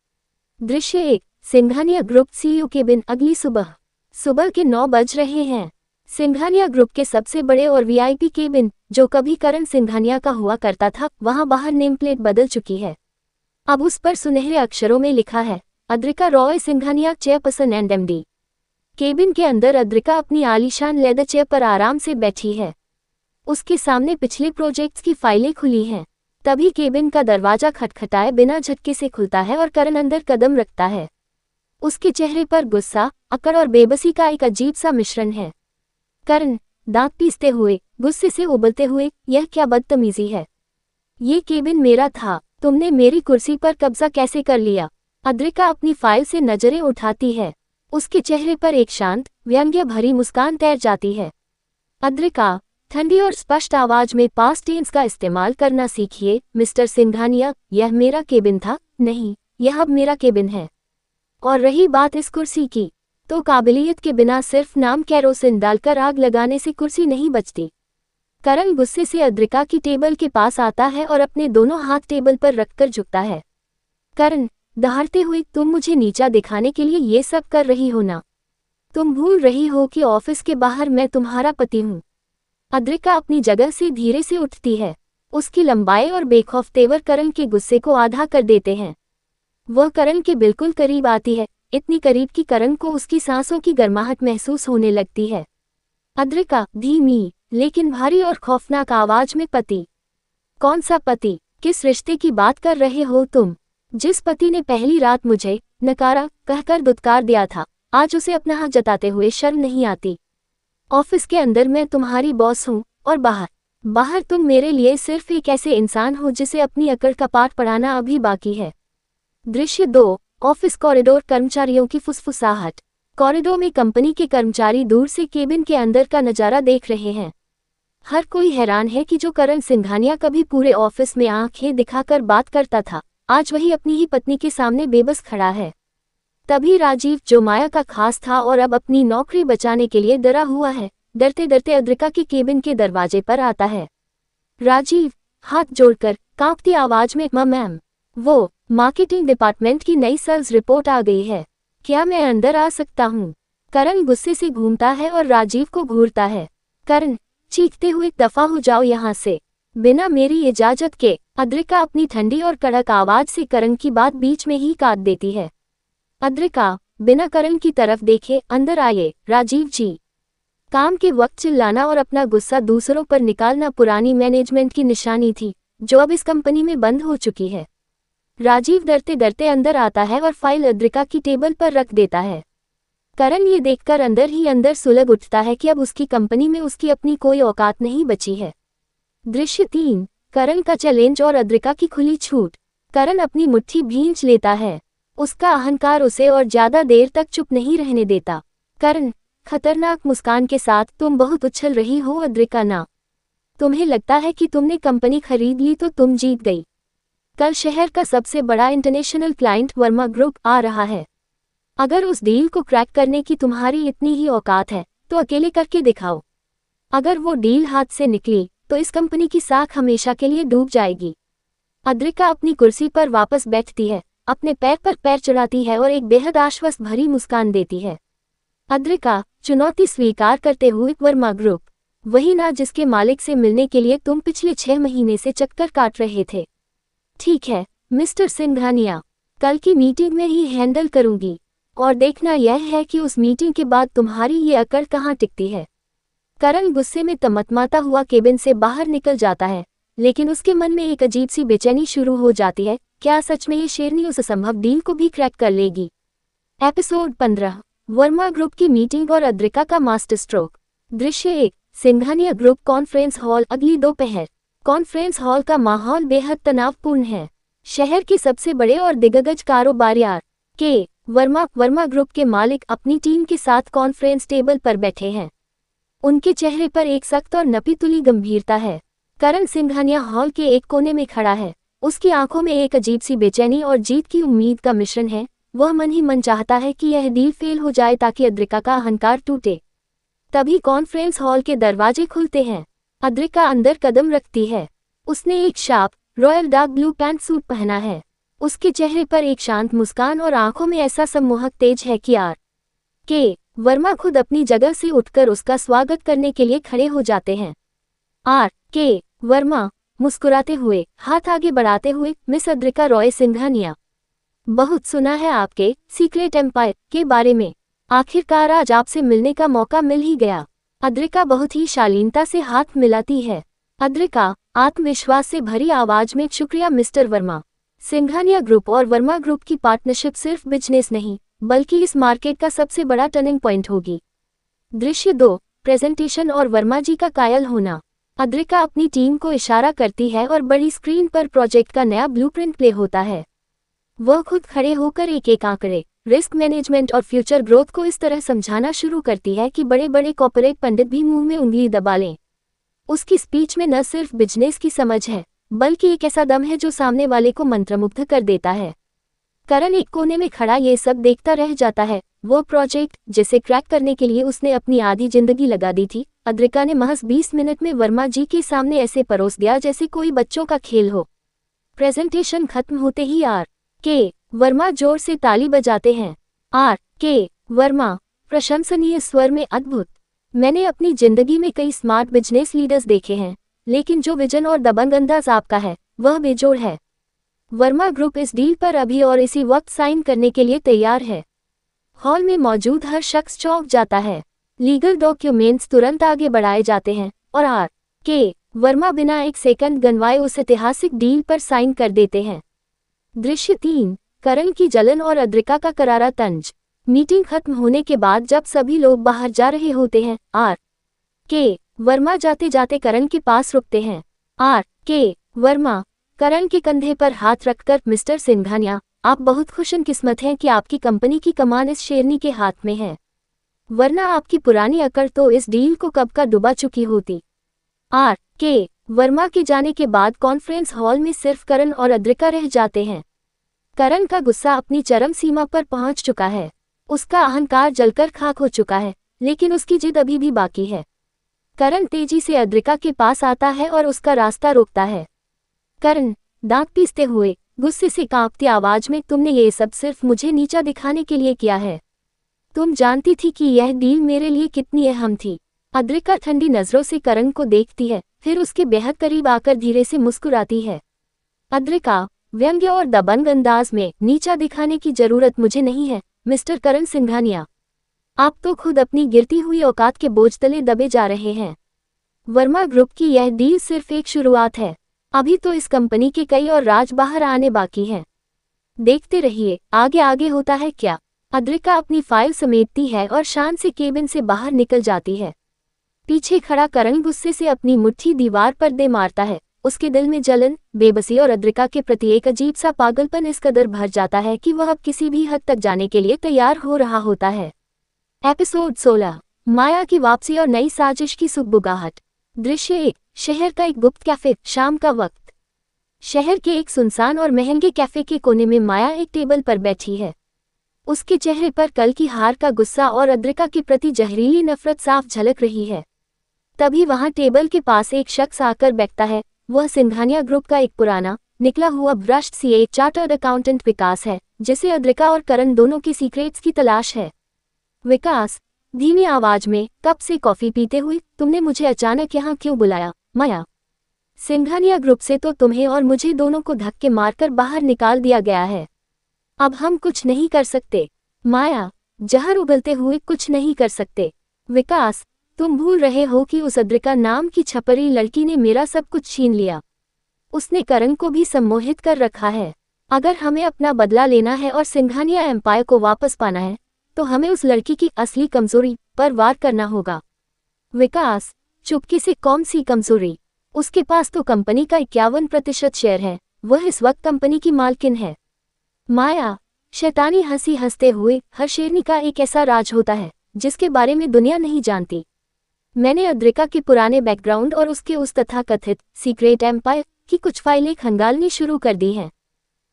दृश्य 1, सिंघानिया ग्रुप सीईओ केबिन। अगली सुबह के 9 बज रहे हैं। सिंघानिया ग्रुप के सबसे बड़े और वीआईपी केबिन, जो कभी करण सिंघानिया का हुआ करता था, वहां बाहर नेम प्लेट बदल चुकी है। अब उस पर सुनहरे अक्षरों में लिखा है, Adrika Roy Singhania, chairperson and MD. Cabin के अंदर अद्रिका अपनी आलीशान लेदर चेयर पर आराम से बैठी है। उसके सामने पिछले प्रोजेक्ट्स की फाइलें खुली हैं। तभी केबिन का दरवाजा खटखटाए बिना झटके से खुलता है और करण अंदर कदम रखता है। उसके चेहरे पर गुस्सा, अकड़ और बेबसी का एक अजीब सा मिश्रण है। करण, दांत पीसते हुए, गुस्से से उबलते हुए, यह क्या बदतमीजी है? ये केबिन मेरा था, तुमने मेरी कुर्सी पर कब्जा कैसे कर लिया? अद्रिका अपनी फाइल से नजरें उठाती है। उसके चेहरे पर एक शांत, व्यंग्य भरी मुस्कान तैर जाती है। अद्रिका, ठंडी और स्पष्ट आवाज में पास्ट टेंस का इस्तेमाल करना सीखिए। मिस्टर सिंघानिया, यह मेरा केबिन था। नहीं, यह अब मेरा केबिन है। और रही बात इस कुर्सी की, तो काबिलियत के बिना सिर्फ नाम कैरोसिन डालकर आग लगाने से कुर्सी नहीं बचती। करण गुस्से से अद्रिका की टेबल के पास आता है और अपने दोनों हाथ टेबल पर रखकर झुकता है। करण, दहाड़ते हुए, तुम मुझे नीचा दिखाने के लिए ये सब कर रही हो ना? तुम भूल रही हो कि ऑफिस के बाहर मैं तुम्हारा पति हूँ। अद्रिका अपनी जगह से धीरे से उठती है। उसकी लंबाई और बेखौफ तेवर करण के गुस्से को आधा कर देते हैं। वह करण के बिल्कुल करीब आती है, इतनी करीब कि करण को उसकी सांसों की गर्माहट महसूस होने लगती है। अद्रिका, धीमी लेकिन भारी और खौफनाक आवाज में, पति? कौन सा पति? किस रिश्ते की बात कर रहे हो तुम? जिस पति ने पहली रात मुझे नकारा कहकर दुत्कार दिया था, आज उसे अपना हक जताते हुए शर्म नहीं आती? ऑफिस के अंदर मैं तुम्हारी बॉस हूँ और बाहर तुम मेरे लिए सिर्फ एक ऐसे इंसान हो जिसे अपनी अकड़ का पाठ पढ़ाना अभी बाकी है। दृश्य 2, ऑफिस कॉरिडोर। कर्मचारियों की फुसफुसाहट। कॉरिडोर में कंपनी के कर्मचारी दूर से केबिन के अंदर का नजारा देख रहे हैं। हर कोई हैरान है कि जो करण सिंघानिया कभी पूरे ऑफिस में आंखें दिखाकर बात करता था, आज वही अपनी ही पत्नी के सामने बेबस खड़ा है। तभी राजीव, जो माया का खास था और अब अपनी नौकरी बचाने के लिए डरा हुआ है, डरते डरते अद्रिका के केबिन के दरवाजे पर आता है। राजीव, हाथ जोड़कर कांपती आवाज में, मैम, वो मार्केटिंग डिपार्टमेंट की नई सेल्स रिपोर्ट आ गई है, क्या मैं अंदर आ सकता हूँ? करण गुस्से से घूमता है और राजीव को घूरता है। करण, चीखते हुए, दफा हो जाओ यहाँ से, बिना मेरी इजाजत के। अद्रिका अपनी ठंडी और कड़क आवाज से करण की बात बीच में ही काट देती है। अद्रिका, बिना करण की तरफ देखे, अंदर आइए राजीव जी। काम के वक्त चिल्लाना और अपना गुस्सा दूसरों पर निकालना पुरानी मैनेजमेंट की निशानी थी, जो अब इस कंपनी में बंद हो चुकी है। राजीव डरते डरते अंदर आता है और फाइल अद्रिका की टेबल पर रख देता है। करण ये देखकर अंदर ही अंदर सुलग उठता है कि अब उसकी कंपनी में उसकी अपनी कोई औकात नहीं बची है। दृश्य 3, करण का चैलेंज और अद्रिका की खुली छूट। करण अपनी मुट्ठी भींच लेता है। उसका अहंकार उसे और ज्यादा देर तक चुप नहीं रहने देता। करण, खतरनाक मुस्कान के साथ, तुम बहुत उछल रही हो अद्रिका ना? तुम्हें लगता है कि तुमने कंपनी खरीद ली तो तुम जीत गई? कल शहर का सबसे बड़ा इंटरनेशनल क्लाइंट वर्मा ग्रुप आ रहा है। अगर उस डील को क्रैक करने की तुम्हारी इतनी ही औकात है तो अकेले करके दिखाओ। अगर वो डील हाथ से निकली तो इस कंपनी की साख हमेशा के लिए डूब जाएगी। अद्रिका अपनी कुर्सी पर वापस बैठती है, अपने पैर पर पैर चढ़ाती है और एक बेहद आश्वस्त भरी मुस्कान देती है। अद्रिका, चुनौती स्वीकार करते हुए, वर्मा ग्रुप वही ना जिसके मालिक से मिलने के लिए तुम पिछले 6 महीने से चक्कर काट रहे थे? ठीक है मिस्टर सिंघानिया, कल की मीटिंग में ही हैंडल करूंगी, और देखना यह है कि उस मीटिंग के बाद तुम्हारी ये अकड़ कहाँ टिकती है। करण गुस्से में तमतमाता हुआ केबिन से बाहर निकल जाता है, लेकिन उसके मन में एक अजीब सी बेचैनी शुरू हो जाती है। क्या सच में ये शेरनी उस असंभव डील को भी क्रैक कर लेगी? एपिसोड 15, वर्मा ग्रुप की मीटिंग और अद्रिका का मास्टर स्ट्रोक। दृश्य 1, सिंघानिया ग्रुप कॉन्फ्रेंस हॉल। अगली दोपहर। कॉन्फ्रेंस हॉल का माहौल बेहद तनावपूर्ण है। शहर के सबसे बड़े और दिग्गज कारोबारियार के वर्मा ग्रुप के मालिक अपनी टीम के साथ कॉन्फ्रेंस टेबल पर बैठे हैं। उनके चेहरे पर एक सख्त और नपी-तुली गंभीरता है। करण सिंघानिया हॉल के एक कोने में खड़ा है। उसकी आंखों में एक अजीब सी बेचैनी और जीत की उम्मीद का मिश्रण है। वह मन ही मन चाहता है कि यह डील फेल हो जाए ताकि अद्रिका का अहंकार टूटे। तभी कॉन्फ्रेंस हॉल के दरवाजे खुलते हैं। अद्रिका अंदर कदम रखती है। उसने एक sharp, royal dark blue pant suit पहना है। उसके चेहरे पर एक शांत मुस्कान और आंखों में ऐसा सम्मोहक तेज है कि के वर्मा खुद अपनी जगह से उठकर उसका स्वागत करने के लिए खड़े हो जाते हैं। के वर्मा मुस्कुराते हुए हाथ आगे बढ़ाते हुए, मिस अद्रिका रॉय सिंघानिया, बहुत सुना है आपके सीक्रेट एम्पायर के बारे में। आखिरकार आज आपसे मिलने का मौका मिल ही गया। अद्रिका बहुत ही शालीनता से हाथ मिलाती है। अद्रिका आत्मविश्वास से भरी आवाज में, शुक्रिया मिस्टर वर्मा। सिंघानिया ग्रुप और वर्मा ग्रुप की पार्टनरशिप सिर्फ बिजनेस नहीं बल्कि इस मार्केट का सबसे बड़ा टर्निंग पॉइंट होगी। दृश्य 2, प्रेजेंटेशन और वर्मा जी का कायल होना। अद्रिका अपनी टीम को इशारा करती है और बड़ी स्क्रीन पर प्रोजेक्ट का नया ब्लूप्रिंट प्ले होता है। वह खुद खड़े होकर एक एक आंकड़े, रिस्क मैनेजमेंट और फ्यूचर ग्रोथ को इस तरह समझाना शुरू करती है कि बड़े बड़े कॉर्पोरेट पंडित भी मुंह में उंगली दबा लें। उसकी स्पीच में न सिर्फ बिजनेस की समझ है बल्कि एक ऐसा दम है जो सामने वाले को मंत्रमुग्ध कर देता है। करण एक कोने में खड़ा ये सब देखता रह जाता है। वो प्रोजेक्ट जिसे क्रैक करने के लिए उसने अपनी आधी जिंदगी लगा दी थी, अद्रिका ने महज 20 मिनट में वर्मा जी के सामने ऐसे परोस दिया जैसे कोई बच्चों का खेल हो। प्रेजेंटेशन खत्म होते ही के वर्मा जोर से ताली बजाते हैं। के वर्मा प्रशंसनीय स्वर में, अद्भुत। मैंने अपनी जिंदगी में कई स्मार्ट बिजनेस लीडर्स देखे हैं, लेकिन जो विजन और दबंग अंदाज आपका है वह बेजोड़ है। वर्मा ग्रुप इस डील पर अभी और इसी वक्त साइन करने के लिए तैयार है। हॉल में मौजूद हर शख्स चौंक जाता है। लीगल डॉक्यूमेंट्स तुरंत आगे बढ़ाए जाते हैं और के वर्मा बिना एक सेकंड गंवाए उस ऐतिहासिक डील पर साइन कर देते हैं। दृश्य 3, करण की जलन और अद्रिका का करारा तंज। मीटिंग खत्म होने के बाद जब सभी लोग बाहर जा रहे होते हैं, के वर्मा जाते जाते करण के पास रुकते हैं। के वर्मा करण के कंधे पर हाथ रखकर, मिस्टर सिंघानिया, आप बहुत खुशकिस्मत हैं कि आपकी कंपनी की कमान इस शेरनी के हाथ में है, वरना आपकी पुरानी अकड़ तो इस डील को कब का डुबा चुकी होती। के वर्मा के जाने के बाद कॉन्फ्रेंस हॉल में सिर्फ करण और अद्रिका रह जाते हैं। करण का गुस्सा अपनी चरम सीमा पर पहुंच चुका है। उसका अहंकार जलकर खाक हो चुका है, लेकिन उसकी जिद अभी भी बाकी है। करण तेजी से अद्रिका के पास आता है और उसका रास्ता रोकता है। करण दांत पीसते हुए गुस्से से कांपती आवाज में, तुमने ये सब सिर्फ मुझे नीचा दिखाने के लिए किया है। तुम जानती थी कि यह डील मेरे लिए कितनी अहम थी। अद्रिका ठंडी नजरों से करण को देखती है, फिर उसके बेहद करीब आकर धीरे से मुस्कुराती है। अद्रिका व्यंग्य और दबंग अंदाज में, नीचा दिखाने की जरूरत मुझे नहीं है मिस्टर करण सिंघानिया। आप तो खुद अपनी गिरती हुई औकात के बोझ तले दबे जा रहे हैं। वर्मा ग्रुप की यह डील सिर्फ एक शुरुआत है। अभी तो इस कंपनी के कई और राज बाहर आने बाकी हैं। देखते रहिए आगे आगे होता है क्या। अद्रिका अपनी फाइल समेटती है और शान से केबिन से बाहर निकल जाती है। पीछे खड़ा करण गुस्से से अपनी मुट्ठी दीवार पर दे मारता है। उसके दिल में जलन, बेबसी और अद्रिका के प्रति एक अजीब सा पागलपन इस कदर भर जाता है कि वह अब किसी भी हद तक जाने के लिए तैयार हो रहा होता है। एपिसोड 16, माया की वापसी और नई साजिश की सुगबुगाहट। दृश्य 1, शहर का एक गुप्त कैफे। शाम का वक्त। शहर के एक सुनसान और महंगे कैफे के कोने में माया एक टेबल पर बैठी है। उसके चेहरे पर कल की हार का गुस्सा और अद्रिका के प्रति जहरीली नफरत साफ झलक रही है। तभी वहां टेबल के पास एक शख्स आकर बैठता है। वह सिंघानिया ग्रुप का एक पुराना निकला हुआ भ्रष्ट सीए चार्टर्ड अकाउंटेंट विकास है, जिसे अद्रिका और करण दोनों की सीक्रेट्स की तलाश है। विकास धीमी आवाज में, कप से कॉफी पीते हुए, तुमने मुझे अचानक यहाँ क्यों बुलाया माया? सिंघानिया ग्रुप से तो तुम्हें और मुझे दोनों को धक्के मारकर बाहर निकाल दिया गया है। अब हम कुछ नहीं कर सकते। माया जहर उगलते हुए, कुछ नहीं कर सकते। विकास तुम भूल रहे हो कि उस अद्रिका नाम की छपरी लड़की ने मेरा सब कुछ छीन लिया। उसने करण को भी सम्मोहित कर रखा है। अगर हमें अपना बदला लेना है और सिंघानिया एम्पायर को वापस पाना है तो हमें उस लड़की की असली कमजोरी पर वार करना होगा। विकास चुपके से, कौन सी कमजोरी? उसके पास तो कंपनी का 51% शेयर है। वह इस वक्त कंपनी की मालकिन है। माया शैतानी हंसी हंसते हुए, हर शेरनी का एक ऐसा राज होता है जिसके बारे में दुनिया नहीं जानती। मैंने अद्रिका के पुराने बैकग्राउंड और उसके उस तथाकथित सीक्रेट एम्पायर की कुछ फाइलें खंगालनी शुरू कर दी हैं।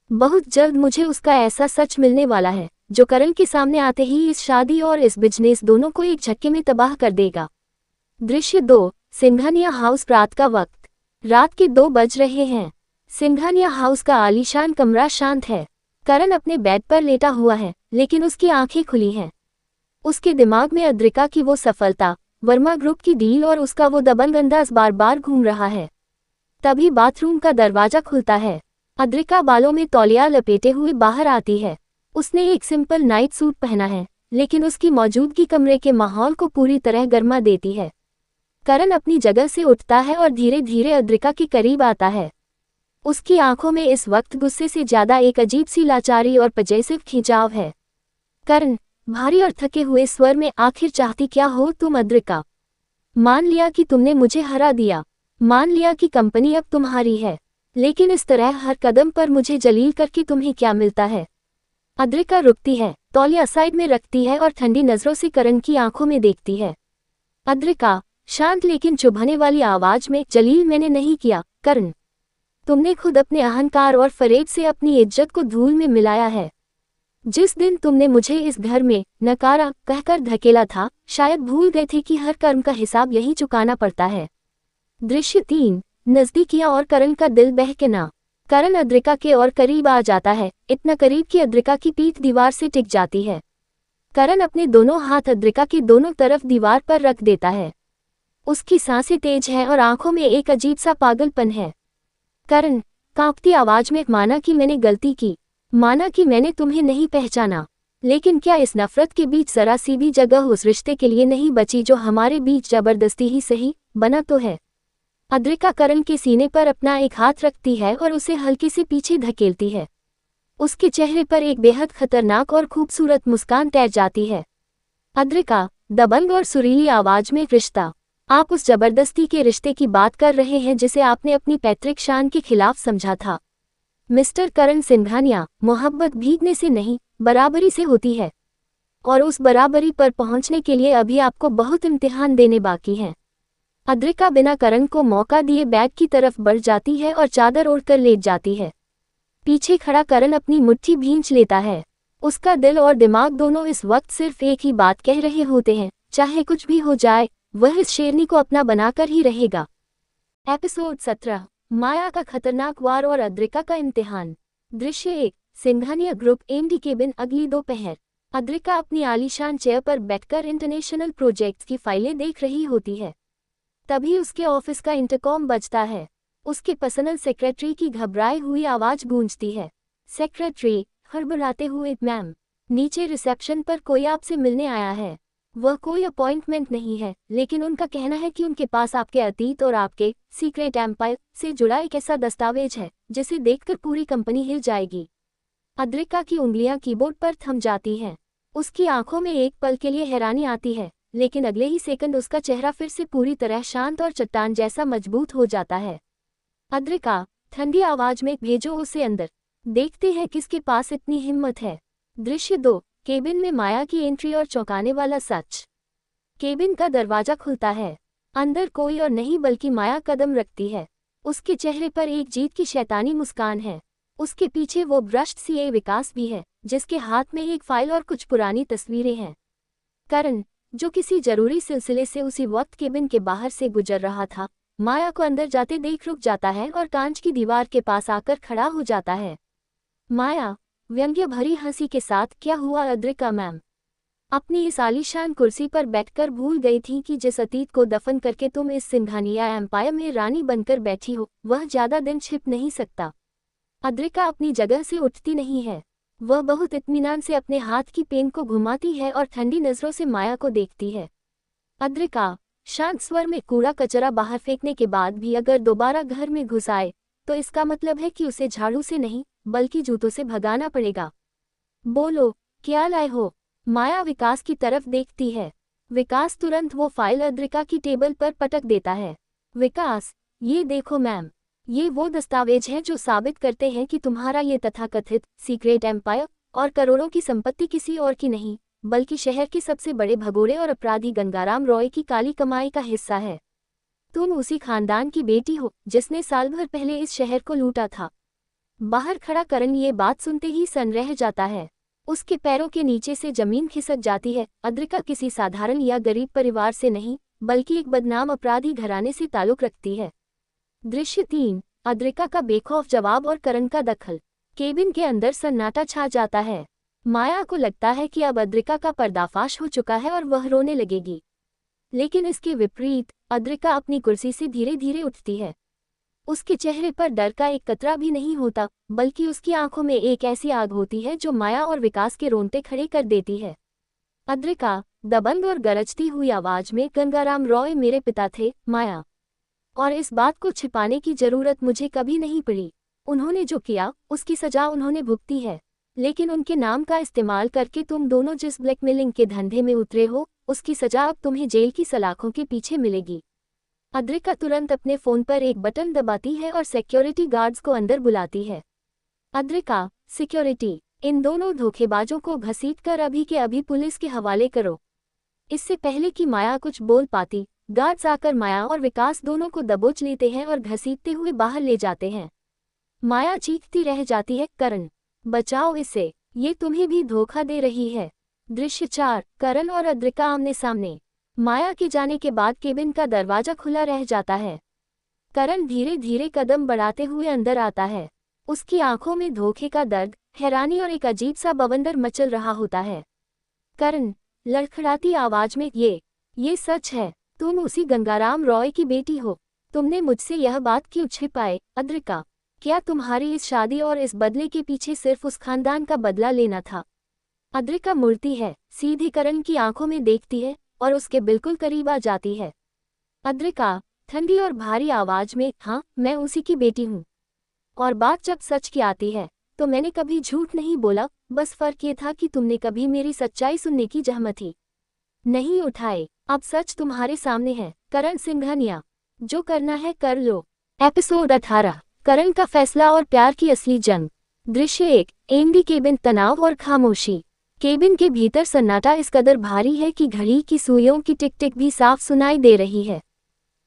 बहुत जल्द मुझे उसका ऐसा सच मिलने वाला है जो करण के सामने आते ही इस शादी और इस बिजनेस दोनों को एक झटके में तबाह कर देगा। दृश्य 2, सिंघानिया हाउस। रात का वक्त। रात के 2 बज रहे हैं। सिंघानिया हाउस का आलीशान कमरा शांत है। करण अपने बेड पर लेटा हुआ है, लेकिन उसकी आंखें खुली हैं। उसके दिमाग में अद्रिका की वो सफलता, वर्मा ग्रुप की डील और उसका वो दबंग अंदाज बार बार घूम रहा है। तभी बाथरूम का दरवाजा खुलता है। अद्रिका बालों में तौलिया लपेटे हुए बाहर आती है। उसने एक सिंपल नाइट सूट पहना है, लेकिन उसकी मौजूदगी कमरे के माहौल को पूरी तरह गर्मा देती है। करण अपनी जगह से उठता है और धीरे धीरे अद्रिका के करीब आता है। उसकी आंखों में इस वक्त गुस्से से ज्यादा एक अजीब सी लाचारी और पजेसिव खिंचाव है। करण, भारी और थके हुए स्वर में, आखिर चाहती क्या हो तुम अद्रिका? मान लिया कि तुमने मुझे हरा दिया, मान लिया कि कंपनी अब तुम्हारी है, लेकिन इस तरह हर कदम पर मुझे जलील करके तुम्हें क्या मिलता है? अद्रिका रुकती है, तौलिया साइड में रखती है और ठंडी नजरों से करण की आंखों में देखती है। अद्रिका, शांत लेकिन चुभने वाली आवाज में, जलील मैंने नहीं किया करण। तुमने खुद अपने अहंकार और फरेब से अपनी इज्जत को धूल में मिलाया है। जिस दिन तुमने मुझे इस घर में नकारा कहकर धकेला था, शायद भूल गए थे कि हर कर्म का हिसाब यही चुकाना पड़ता है। दृश्य 3, नजदीकियां और करण का दिल बहकना। करण अद्रिका के और करीब आ जाता है, इतना करीब कि अद्रिका की पीठ दीवार से टिक जाती है। करण अपने दोनों हाथ अद्रिका के दोनों तरफ दीवार पर रख देता है। उसकी सांसें तेज हैं और आंखों में एक अजीब सा पागलपन है। करण, कांपती आवाज में, माना कि मैंने गलती की, माना कि मैंने तुम्हें नहीं पहचाना, लेकिन क्या इस नफरत के बीच जरा सी भी जगह उस रिश्ते के लिए नहीं बची जो हमारे बीच जबरदस्ती ही सही बना तो है? अद्रिका करण के सीने पर अपना एक हाथ रखती है और उसे हल्के से पीछे धकेलती है। उसके चेहरे पर एक बेहद खतरनाक और खूबसूरत मुस्कान तैर जाती है। अद्रिका, दबंग और सुरीली आवाज में, रिश्ता? आप उस जबरदस्ती के रिश्ते की बात कर रहे हैं जिसे आपने अपनी पैतृक शान के खिलाफ समझा था। मिस्टर करण सिंघानिया, मोहब्बत भीगने से नहीं, बराबरी से होती है, और उस बराबरी पर पहुंचने के लिए अभी आपको बहुत इम्तिहान देने बाकी हैं। अद्रिका बिना करण को मौका दिए बेड की तरफ बढ़ जाती है और चादर ओढ़कर लेट जाती है। पीछे खड़ा करण अपनी मुट्ठी भींच लेता है। उसका दिल और दिमाग दोनों इस वक्त सिर्फ एक ही बात कह रहे होते हैं, चाहे कुछ भी हो जाए, वह इस शेरनी को अपना बनाकर ही रहेगा। एपिसोड 17, माया का खतरनाक वार और अद्रिका का इम्तिहान। दृश्य 1, सिंघानिया ग्रुप एमडी केबिन। अगली दोपहर अद्रिका अपनी आलीशान चेयर पर बैठकर इंटरनेशनल प्रोजेक्ट्स की फाइलें देख रही होती है। तभी उसके ऑफिस का इंटरकॉम बजता है। उसके पर्सनल सेक्रेटरी की घबराई हुई आवाज गूंजती है। सेक्रेटरी हड़बड़ाते हुए, मैम, नीचे रिसेप्शन पर कोई आपसे मिलने आया है। वह कोई अपॉइंटमेंट नहीं है, लेकिन उनका कहना है कि उनके पास आपके अतीत और आपके सीक्रेट एम्पायर से जुड़ा एक ऐसा दस्तावेज है जिसे देखकर पूरी कंपनी हिल जाएगी। अद्रिका की उंगलियां कीबोर्ड पर थम जाती हैं। उसकी आंखों में एक पल के लिए हैरानी आती है, लेकिन अगले ही सेकंड उसका चेहरा फिर से पूरी तरह शांत और चट्टान जैसा मजबूत हो जाता है। अद्रिका, ठंडी आवाज में, भेजो उसे अंदर, देखते हैं किसके पास इतनी हिम्मत है। दृश्य 2, केबिन में माया की एंट्री और चौंकाने वाला सच। केबिन का दरवाजा खुलता है। अंदर कोई और नहीं बल्कि माया कदम रखती है। उसके चेहरे पर एक जीत की शैतानी मुस्कान है। उसके पीछे वो भ्रष्ट सीए विकास भी है, जिसके हाथ में एक फाइल और कुछ पुरानी तस्वीरें हैं। करण, जो किसी जरूरी सिलसिले से उसी वक्त केबिन के बाहर से गुजर रहा था, माया को अंदर जाते देख रुक जाता है और कांच की दीवार के पास आकर खड़ा हो जाता है। माया, व्यंग्य भरी हंसी के साथ, क्या हुआ अद्रिका मैम? अपनी इस आलीशान कुर्सी पर बैठकर भूल गई थी कि जिस अतीत को दफन करके तुम इस सिंघानिया एम्पायर में रानी बनकर बैठी हो, वह ज्यादा दिन छिप नहीं सकता। अद्रिका अपनी जगह से उठती नहीं है। वह बहुत इत्मीनान से अपने हाथ की पेन को घुमाती है और ठंडी नजरों से माया को देखती है। अद्रिका, शांत स्वर में, कूड़ा कचरा बाहर फेंकने के बाद भी अगर दोबारा घर में घुस आए तो इसका मतलब है कि उसे झाड़ू से नहीं बल्कि जूतों से भगाना पड़ेगा। बोलो, क्या लाए हो? माया विकास की तरफ देखती है। विकास तुरंत वो फाइल अद्रिका की टेबल पर पटक देता है। विकास, ये देखो मैम, ये वो दस्तावेज हैं जो साबित करते हैं कि तुम्हारा ये तथाकथित सीक्रेट एम्पायर और करोड़ों की संपत्ति किसी और की नहीं बल्कि शहर के सबसे बड़े भगोड़े और अपराधी गंगाराम रॉय की काली कमाई का हिस्सा है। तुम उसी खानदान की बेटी हो जिसने साल भर पहले इस शहर को लूटा था। बाहर खड़ा करण ये बात सुनते ही सन रह जाता है। उसके पैरों के नीचे से जमीन खिसक जाती है। अद्रिका किसी साधारण या गरीब परिवार से नहीं बल्कि एक बदनाम अपराधी घराने से ताल्लुक रखती है। दृश्य 3, अद्रिका का बेखौफ जवाब और करण का दखल। केबिन के अंदर सन्नाटा छा जाता है। माया को लगता है कि अब अद्रिका का पर्दाफाश हो चुका है और वह रोने लगेगी। लेकिन इसके विपरीत अद्रिका अपनी कुर्सी से धीरे धीरे उठती है। उसके चेहरे पर डर का एक कतरा भी नहीं होता, बल्कि उसकी आंखों में एक ऐसी आग होती है जो माया और विकास के रोंगटे खड़े कर देती है। अद्रिका दबंग और गरजती हुई आवाज में, गंगाराम रॉय मेरे पिता थे माया, और इस बात को छिपाने की जरूरत मुझे कभी नहीं पड़ी। उन्होंने जो किया उसकी सजा उन्होंने भुगती है, लेकिन उनके नाम का इस्तेमाल करके तुम दोनों जिस ब्लैकमेलिंग के धंधे में उतरे हो, उसकी सजा अब तुम्हें जेल की सलाखों के पीछे मिलेगी। अद्रिका तुरंत अपने फोन पर एक बटन दबाती है और सिक्योरिटी गार्ड्स को अंदर बुलाती है। अद्रिका, सिक्योरिटी, इन दोनों धोखेबाजों को घसीटकर अभी के अभी पुलिस के हवाले करो। इससे पहले कि माया कुछ बोल पाती, गार्ड्स आकर माया और विकास दोनों को दबोच लेते हैं और घसीटते हुए बाहर ले जाते हैं। माया चीखती रह जाती है, करण बचाओ इसे, ये तुम्हें भी धोखा दे रही है। दृश्य 4, करण और अद्रिका आमने सामने। माया के जाने के बाद केबिन का दरवाजा खुला रह जाता है। करण धीरे धीरे कदम बढ़ाते हुए अंदर आता है। उसकी आंखों में धोखे का दर्द, हैरानी और एक अजीब सा बवंडर मचल रहा होता है। करण लड़खड़ाती आवाज में, ये सच है, तुम उसी गंगाराम रॉय की बेटी हो। तुमने मुझसे यह बात क्यों छिपाए अद्रिका? क्या तुम्हारी इस शादी और इस बदले के पीछे सिर्फ उस खानदान का बदला लेना था? अद्रिका मुड़ती है, सीधे करण की आंखों में देखती है और उसके बिल्कुल करीब आ जाती है। अद्रिका ठंडी और भारी आवाज में, हाँ, मैं उसी की बेटी हूँ। और बात जब सच की आती है तो मैंने कभी झूठ नहीं बोला, बस फर्क ये था कि तुमने कभी मेरी सच्चाई सुनने की जहमती नहीं उठाए। अब सच तुम्हारे सामने है, करण सिंघानिया, जो करना है कर लो। एपिसोड 18, करण का फैसला और प्यार की असली जंग। दृश्य 1, एंडी केबिन, तनाव और खामोशी। केबिन के भीतर सन्नाटा इस कदर भारी है कि घड़ी की सुइयों की टिक टिक भी साफ सुनाई दे रही है।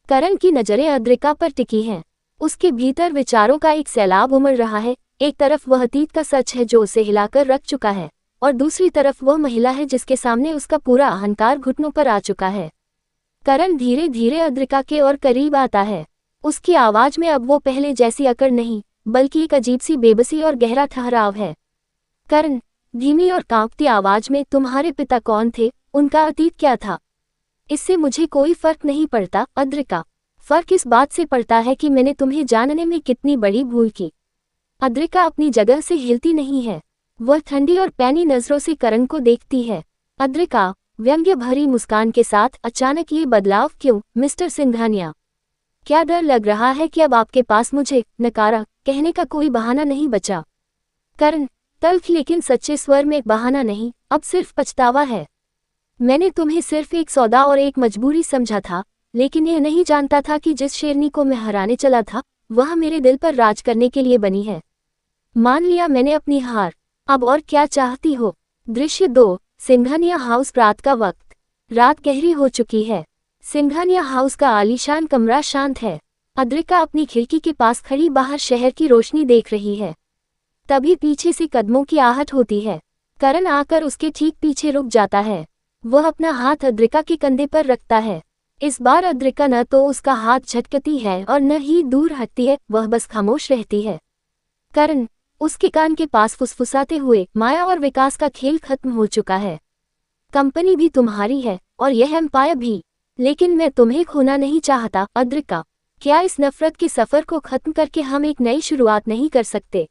करण की नजरें अद्रिका पर टिकी हैं। उसके भीतर विचारों का एक सैलाब उमड़ रहा है। एक तरफ वह अतीत का सच है जो उसे हिलाकर रख चुका है, और दूसरी तरफ वह महिला है जिसके सामने उसका पूरा अहंकार घुटनों पर आ चुका है। करण धीरे धीरे अद्रिका के और करीब आता है। उसकी आवाज में अब वो पहले जैसी अकड़ नहीं, बल्कि एक अजीब सी बेबसी और गहरा ठहराव है। करण धीमी और कांपती आवाज में, तुम्हारे पिता कौन थे, उनका अतीत क्या था? इससे मुझे कोई फर्क नहीं पड़ता अद्रिका। फर्क इस बात से पड़ता है कि मैंने तुम्हें जानने में कितनी बड़ी भूल की। अद्रिका अपनी जगह से हिलती नहीं है। वह ठंडी और पैनी नजरों से करण को देखती है। अद्रिका व्यंग्य भरी मुस्कान के साथ, अचानक ये बदलाव क्यों मिस्टर सिंघानिया? क्या डर लग रहा है कि अब आपके पास मुझे नकारा कहने का कोई बहाना नहीं बचा? करण तल्ख लेकिन सच्चे स्वर में, बहाना नहीं, अब सिर्फ पछतावा है। मैंने तुम्हें सिर्फ एक सौदा और एक मजबूरी समझा था, लेकिन यह नहीं जानता था कि जिस शेरनी को मैं हराने चला था वह मेरे दिल पर राज करने के लिए बनी है। मान लिया मैंने अपनी हार, अब और क्या चाहती हो? दृश्य 2, सिंघानिया हाउस, रात का वक्त। रात गहरी हो चुकी है। सिंघानिया हाउस का आलीशान कमरा शांत है। अद्रिका अपनी खिड़की के पास खड़ी बाहर शहर की रोशनी देख रही है। तभी पीछे से कदमों की आहट होती है। करण आकर उसके ठीक पीछे रुक जाता है। वह अपना हाथ अद्रिका के कंधे पर रखता है। इस बार अद्रिका न तो उसका हाथ झटकती है और न ही दूर हटती है, वह बस खामोश रहती है। करण उसके कान के पास फुसफुसाते हुए, माया और विकास का खेल खत्म हो चुका है। कंपनी भी तुम्हारी है और यह एम्पायर भी, लेकिन मैं तुम्हें खोना नहीं चाहता अद्रिका। क्या इस नफरत के सफर को खत्म करके हम एक नई शुरुआत नहीं कर सकते?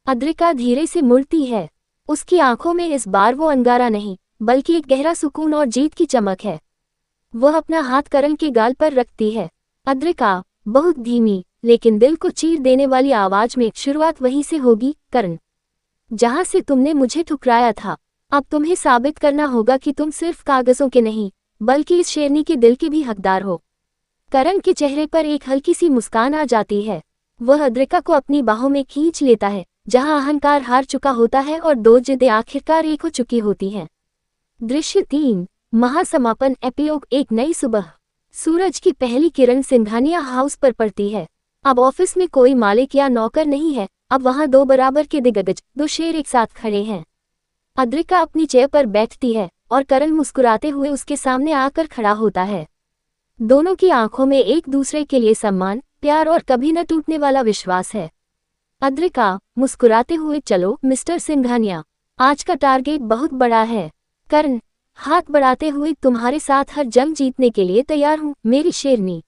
अद्रिका धीरे से मुड़ती है। उसकी आंखों में इस बार वो अंगारा नहीं, बल्कि एक गहरा सुकून और जीत की चमक है। वह अपना हाथ करण के गाल पर रखती है। अद्रिका बहुत धीमी लेकिन दिल को चीर देने वाली आवाज में, शुरुआत वहीं से होगी करण, जहां से तुमने मुझे ठुकराया था। अब तुम्हें साबित करना होगा कि तुम सिर्फ कागजों के नहीं, बल्कि इस शेरनी के दिल के भी हकदार हो। करण के चेहरे पर एक हल्की सी मुस्कान आ जाती है। वह अद्रिका को अपनी बाहों में खींच लेता है, जहां अहंकार हार चुका होता है और दो जिद्दें आखिरकार एक हो चुकी होती हैं। दृश्य 3, महासमापन, एपिलोग। एक नई सुबह। सूरज की पहली किरण सिंघानिया हाउस पर पड़ती है। अब ऑफिस में कोई मालिक या नौकर नहीं है, अब वहां दो बराबर के दिग्गज, दो शेर एक साथ खड़े हैं। अद्रिका अपनी चेयर पर बैठती है और करण मुस्कुराते हुए उसके सामने आकर खड़ा होता है। दोनों की आंखों में एक दूसरे के लिए सम्मान, प्यार और कभी न टूटने वाला विश्वास है। अद्रिका मुस्कुराते हुए, चलो मिस्टर सिंघानिया, आज का टारगेट बहुत बड़ा है। करण हाथ बढ़ाते हुए, तुम्हारे साथ हर जंग जीतने के लिए तैयार हूँ मेरी शेरनी।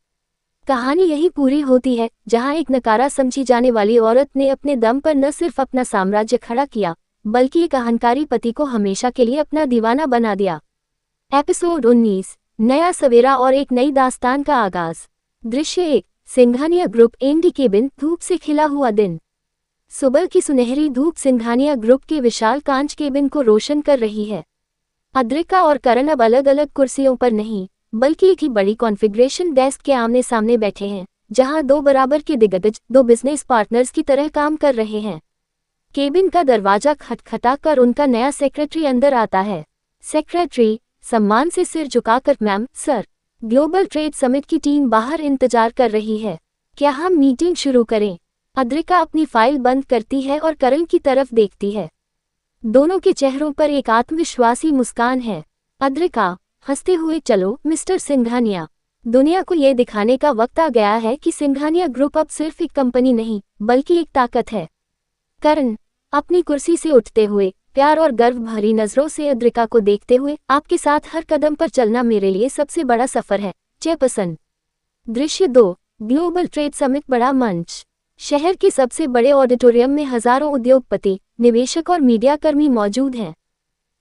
कहानी यही पूरी होती है, जहाँ एक नकारा समझी जाने वाली औरत ने अपने दम पर न सिर्फ अपना साम्राज्य खड़ा किया, बल्कि एक अहंकारी पति को हमेशा के लिए अपना दीवाना बना दिया। एपिसोड 19, नया सवेरा और एक नई दास्तान का आगाज। दृश्य 1, सिंघानिया ग्रुप एनडी केबिन। धूप से खिला हुआ दिन। सुबह की सुनहरी धूप सिंघानिया ग्रुप के विशाल कांच केबिन को रोशन कर रही है। अद्रिका और करण अब अलग अलग कुर्सियों पर नहीं, बल्कि एक ही बड़ी कॉन्फ़िगरेशन डेस्क के आमने सामने बैठे हैं, जहां दो बराबर के दिग्गज दो बिजनेस पार्टनर्स की तरह काम कर रहे हैं। केबिन का दरवाजा खटखटा कर उनका नया सेक्रेटरी अंदर आता है। सेक्रेटरी सम्मान से सिर झुकाकर, ma'am, sir. Global trade summit की टीम बाहर इंतजार कर रही है। क्या हम मीटिंग शुरू करें? अद्रिका अपनी फाइल बंद करती है और करण की तरफ देखती है। दोनों के चेहरों पर एक आत्मविश्वासी मुस्कान है। अद्रिका हंसते हुए, चलो मिस्टर सिंघानिया, दुनिया को ये दिखाने का वक्त आ गया है कि सिंघानिया ग्रुप अब सिर्फ एक कंपनी नहीं, बल्कि एक ताकत है। करण अपनी कुर्सी से उठते हुए, प्यार और गर्व भरी नजरों से अद्रिका को देखते हुए, आपके साथ हर कदम पर चलना मेरे लिए सबसे बड़ा सफर है, चेयरपर्सन। दृश्य 2, ग्लोबल ट्रेड समिट। बड़ा मंच। शहर के सबसे बड़े ऑडिटोरियम में हजारों उद्योगपति, निवेशक और मीडियाकर्मी मौजूद हैं।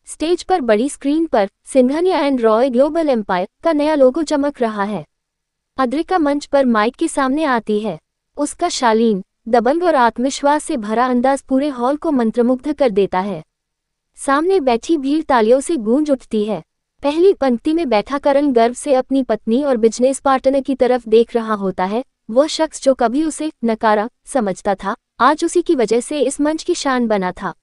स्टेज पर बड़ी स्क्रीन पर Singhania and Roy global empire का नया लोगो चमक रहा है। अद्रिका मंच पर माइक के सामने आती है। उसका शालीन, दबंग और आत्मविश्वास से भरा अंदाज पूरे हॉल को मंत्रमुग्ध कर देता है। सामने बैठी भीड़ तालियों से गूंज उठती है। पहली पंक्ति में बैठा करण गर्व से अपनी पत्नी और बिजनेस पार्टनर की तरफ देख रहा होता है। वह शख्स जो कभी उसे नकारा समझता था, आज उसी की वजह से इस मंच की शान बना था।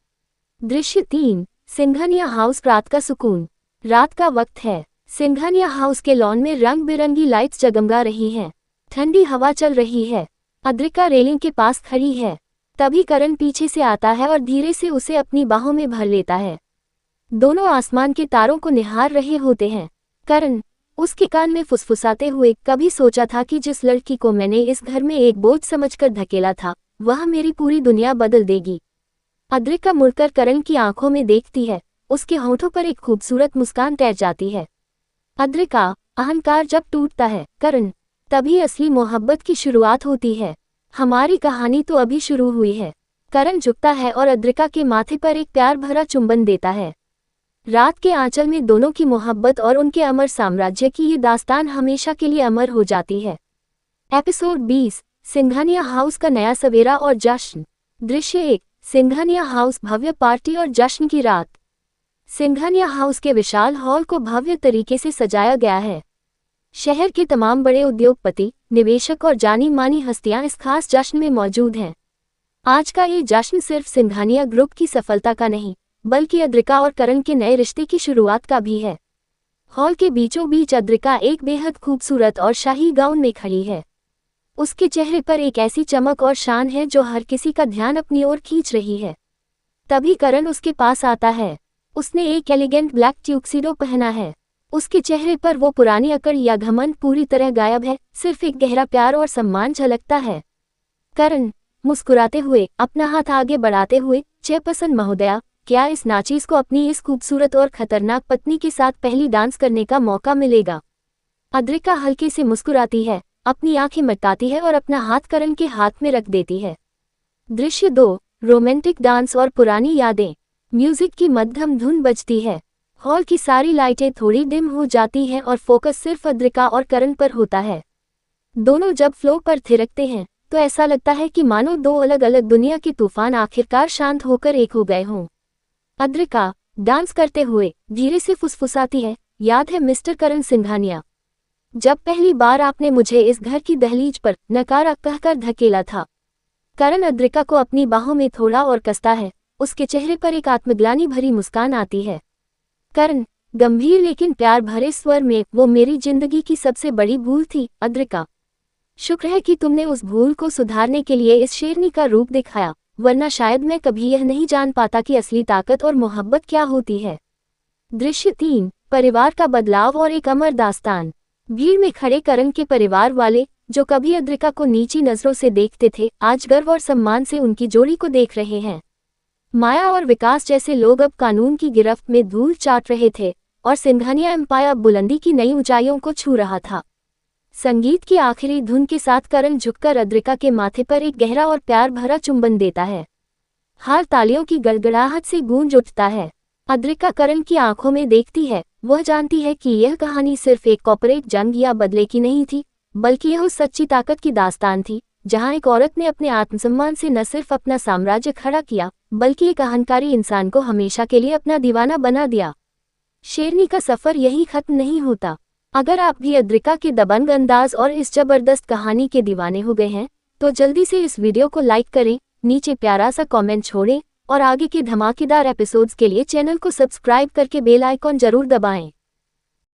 दृश्य 3, सिंघानिया हाउस। रात का सुकून। रात का वक्त है। सिंघानिया हाउस के लॉन में रंग बिरंगी लाइट्स जगमगा रही हैं। ठंडी हवा चल रही है। अद्रिका रेलिंग के पास खड़ी है। तभी करण पीछे से आता है और धीरे से उसे अपनी बाहों में भर लेता है। दोनों आसमान के तारों को निहार रहे होते हैं। करण उसके कान में फुसफुसाते हुए, कभी सोचा था कि जिस लड़की को मैंने इस घर में एक बोझ समझकर धकेला था, वह मेरी पूरी दुनिया बदल देगी। अद्रिका मुड़कर करण की आंखों में देखती है। उसके होठों पर एक खूबसूरत मुस्कान तैर जाती है। अद्रिका अहंकार जब टूटता है करण, तभी असली मोहब्बत की शुरुआत होती है। हमारी कहानी तो अभी शुरू हुई है। करण झुकता है और अद्रिका के माथे पर एक प्यार भरा चुंबन देता है। रात के आंचल में दोनों की मोहब्बत और उनके अमर साम्राज्य की ये दास्तान हमेशा के लिए अमर हो जाती है। एपिसोड 20, सिंघानिया हाउस का नया सवेरा और जश्न। दृश्य 1, सिंघानिया हाउस। भव्य पार्टी और जश्न की रात। सिंघानिया हाउस के विशाल हॉल को भव्य तरीके से सजाया गया है। शहर के तमाम बड़े उद्योगपति, निवेशक और जानी मानी हस्तियां इस खास जश्न में मौजूद हैं। आज का ये जश्न सिर्फ सिंघानिया ग्रुप की सफलता का नहीं, बल्कि अद्रिका और करण के नए रिश्ते की शुरुआत का भी है। हॉल के बीचों बीच अद्रिका एक बेहद खूबसूरत और शाही गाउन में खड़ी है। उसके चेहरे पर एक ऐसी चमक और शान है जो हर किसी का ध्यान अपनी ओर खींच रही है। तभी करण उसके पास आता है। उसने एक एलिगेंट ब्लैक ट्यूक्सीडो पहना है। उसके चेहरे पर वो पुरानी अकड़ या घमंड पूरी तरह गायब है, सिर्फ एक गहरा प्यार और सम्मान झलकता है। करण मुस्कुराते हुए, अपना हाथ आगे बढ़ाते हुए, चेयरपर्सन महोदया, क्या इस नाचीज को अपनी इस खूबसूरत और खतरनाक पत्नी के साथ पहली डांस करने का मौका मिलेगा? अद्रिका हल्के से मुस्कुराती है, अपनी आंखें मटकाती है और अपना हाथ करण के हाथ में रख देती है। दृश्य 2, रोमांटिक डांस और पुरानी यादें। म्यूजिक की मध्यम धुन बजती है। हॉल की सारी लाइटें थोड़ी डिम हो जाती हैं और फोकस सिर्फ अद्रिका और करण पर होता है। दोनों जब फ्लो पर थिरकते हैं तो ऐसा लगता है कि मानो दो अलग अलग दुनिया के तूफान आखिरकार शांत होकर एक हो गए हों। अद्रिका डांस करते हुए धीरे से फुसफुसाती है, याद है मिस्टर करण सिंघानिया, जब पहली बार आपने मुझे इस घर की दहलीज पर नकारा कहकर धकेला था। करण अद्रिका को अपनी बाहों में थोड़ा और कसता है। उसके चेहरे पर एक आत्मग्लानि भरी मुस्कान आती है। करण गंभीर लेकिन प्यार भरे स्वर में, वो मेरी जिंदगी की सबसे बड़ी भूल थी अद्रिका। शुक्र है कि तुमने उस भूल को सुधारने के लिए इस शेरनी का रूप दिखाया, वरना शायद मैं कभी यह नहीं जान पाता कि असली ताकत और मोहब्बत क्या होती है। दृश्य 3, परिवार का बदलाव और एक अमर दास्तान। भीड़ में खड़े करण के परिवार वाले, जो कभी अद्रिका को नीची नजरों से देखते थे, आज गर्व और सम्मान से उनकी जोड़ी को देख रहे हैं। माया और विकास जैसे लोग अब कानून की गिरफ्त में धूल चाट रहे थे और सिंघानिया एम्पायर अब बुलंदी की नई ऊंचाइयों को छू रहा था। संगीत की आखिरी धुन के साथ करण झुककर अद्रिका के माथे पर एक गहरा और प्यार भरा चुंबन देता है। हार तालियों की गड़गड़ाहट से गूंज उठता है। अद्रिका करण की आंखों में देखती है। वह जानती है कि यह कहानी सिर्फ एक कॉर्पोरेट जंग या बदले की नहीं थी, बल्कि यह उस सच्ची ताकत की दास्तान थी जहां एक औरत ने अपने आत्मसम्मान से न सिर्फ अपना साम्राज्य खड़ा किया, बल्कि एक अहंकारी इंसान को हमेशा के लिए अपना दीवाना बना दिया। शेरनी का सफर यही खत्म नहीं होता। अगर आप भी अद्रिका के दबंग अंदाज और इस जबरदस्त कहानी के दीवाने हो गए हैं, तो जल्दी से इस वीडियो को लाइक करें, नीचे प्यारा सा कमेंट छोड़ें और आगे के धमाकेदार एपिसोड्स के लिए चैनल को सब्सक्राइब करके बेल आइकॉन जरूर दबाएं।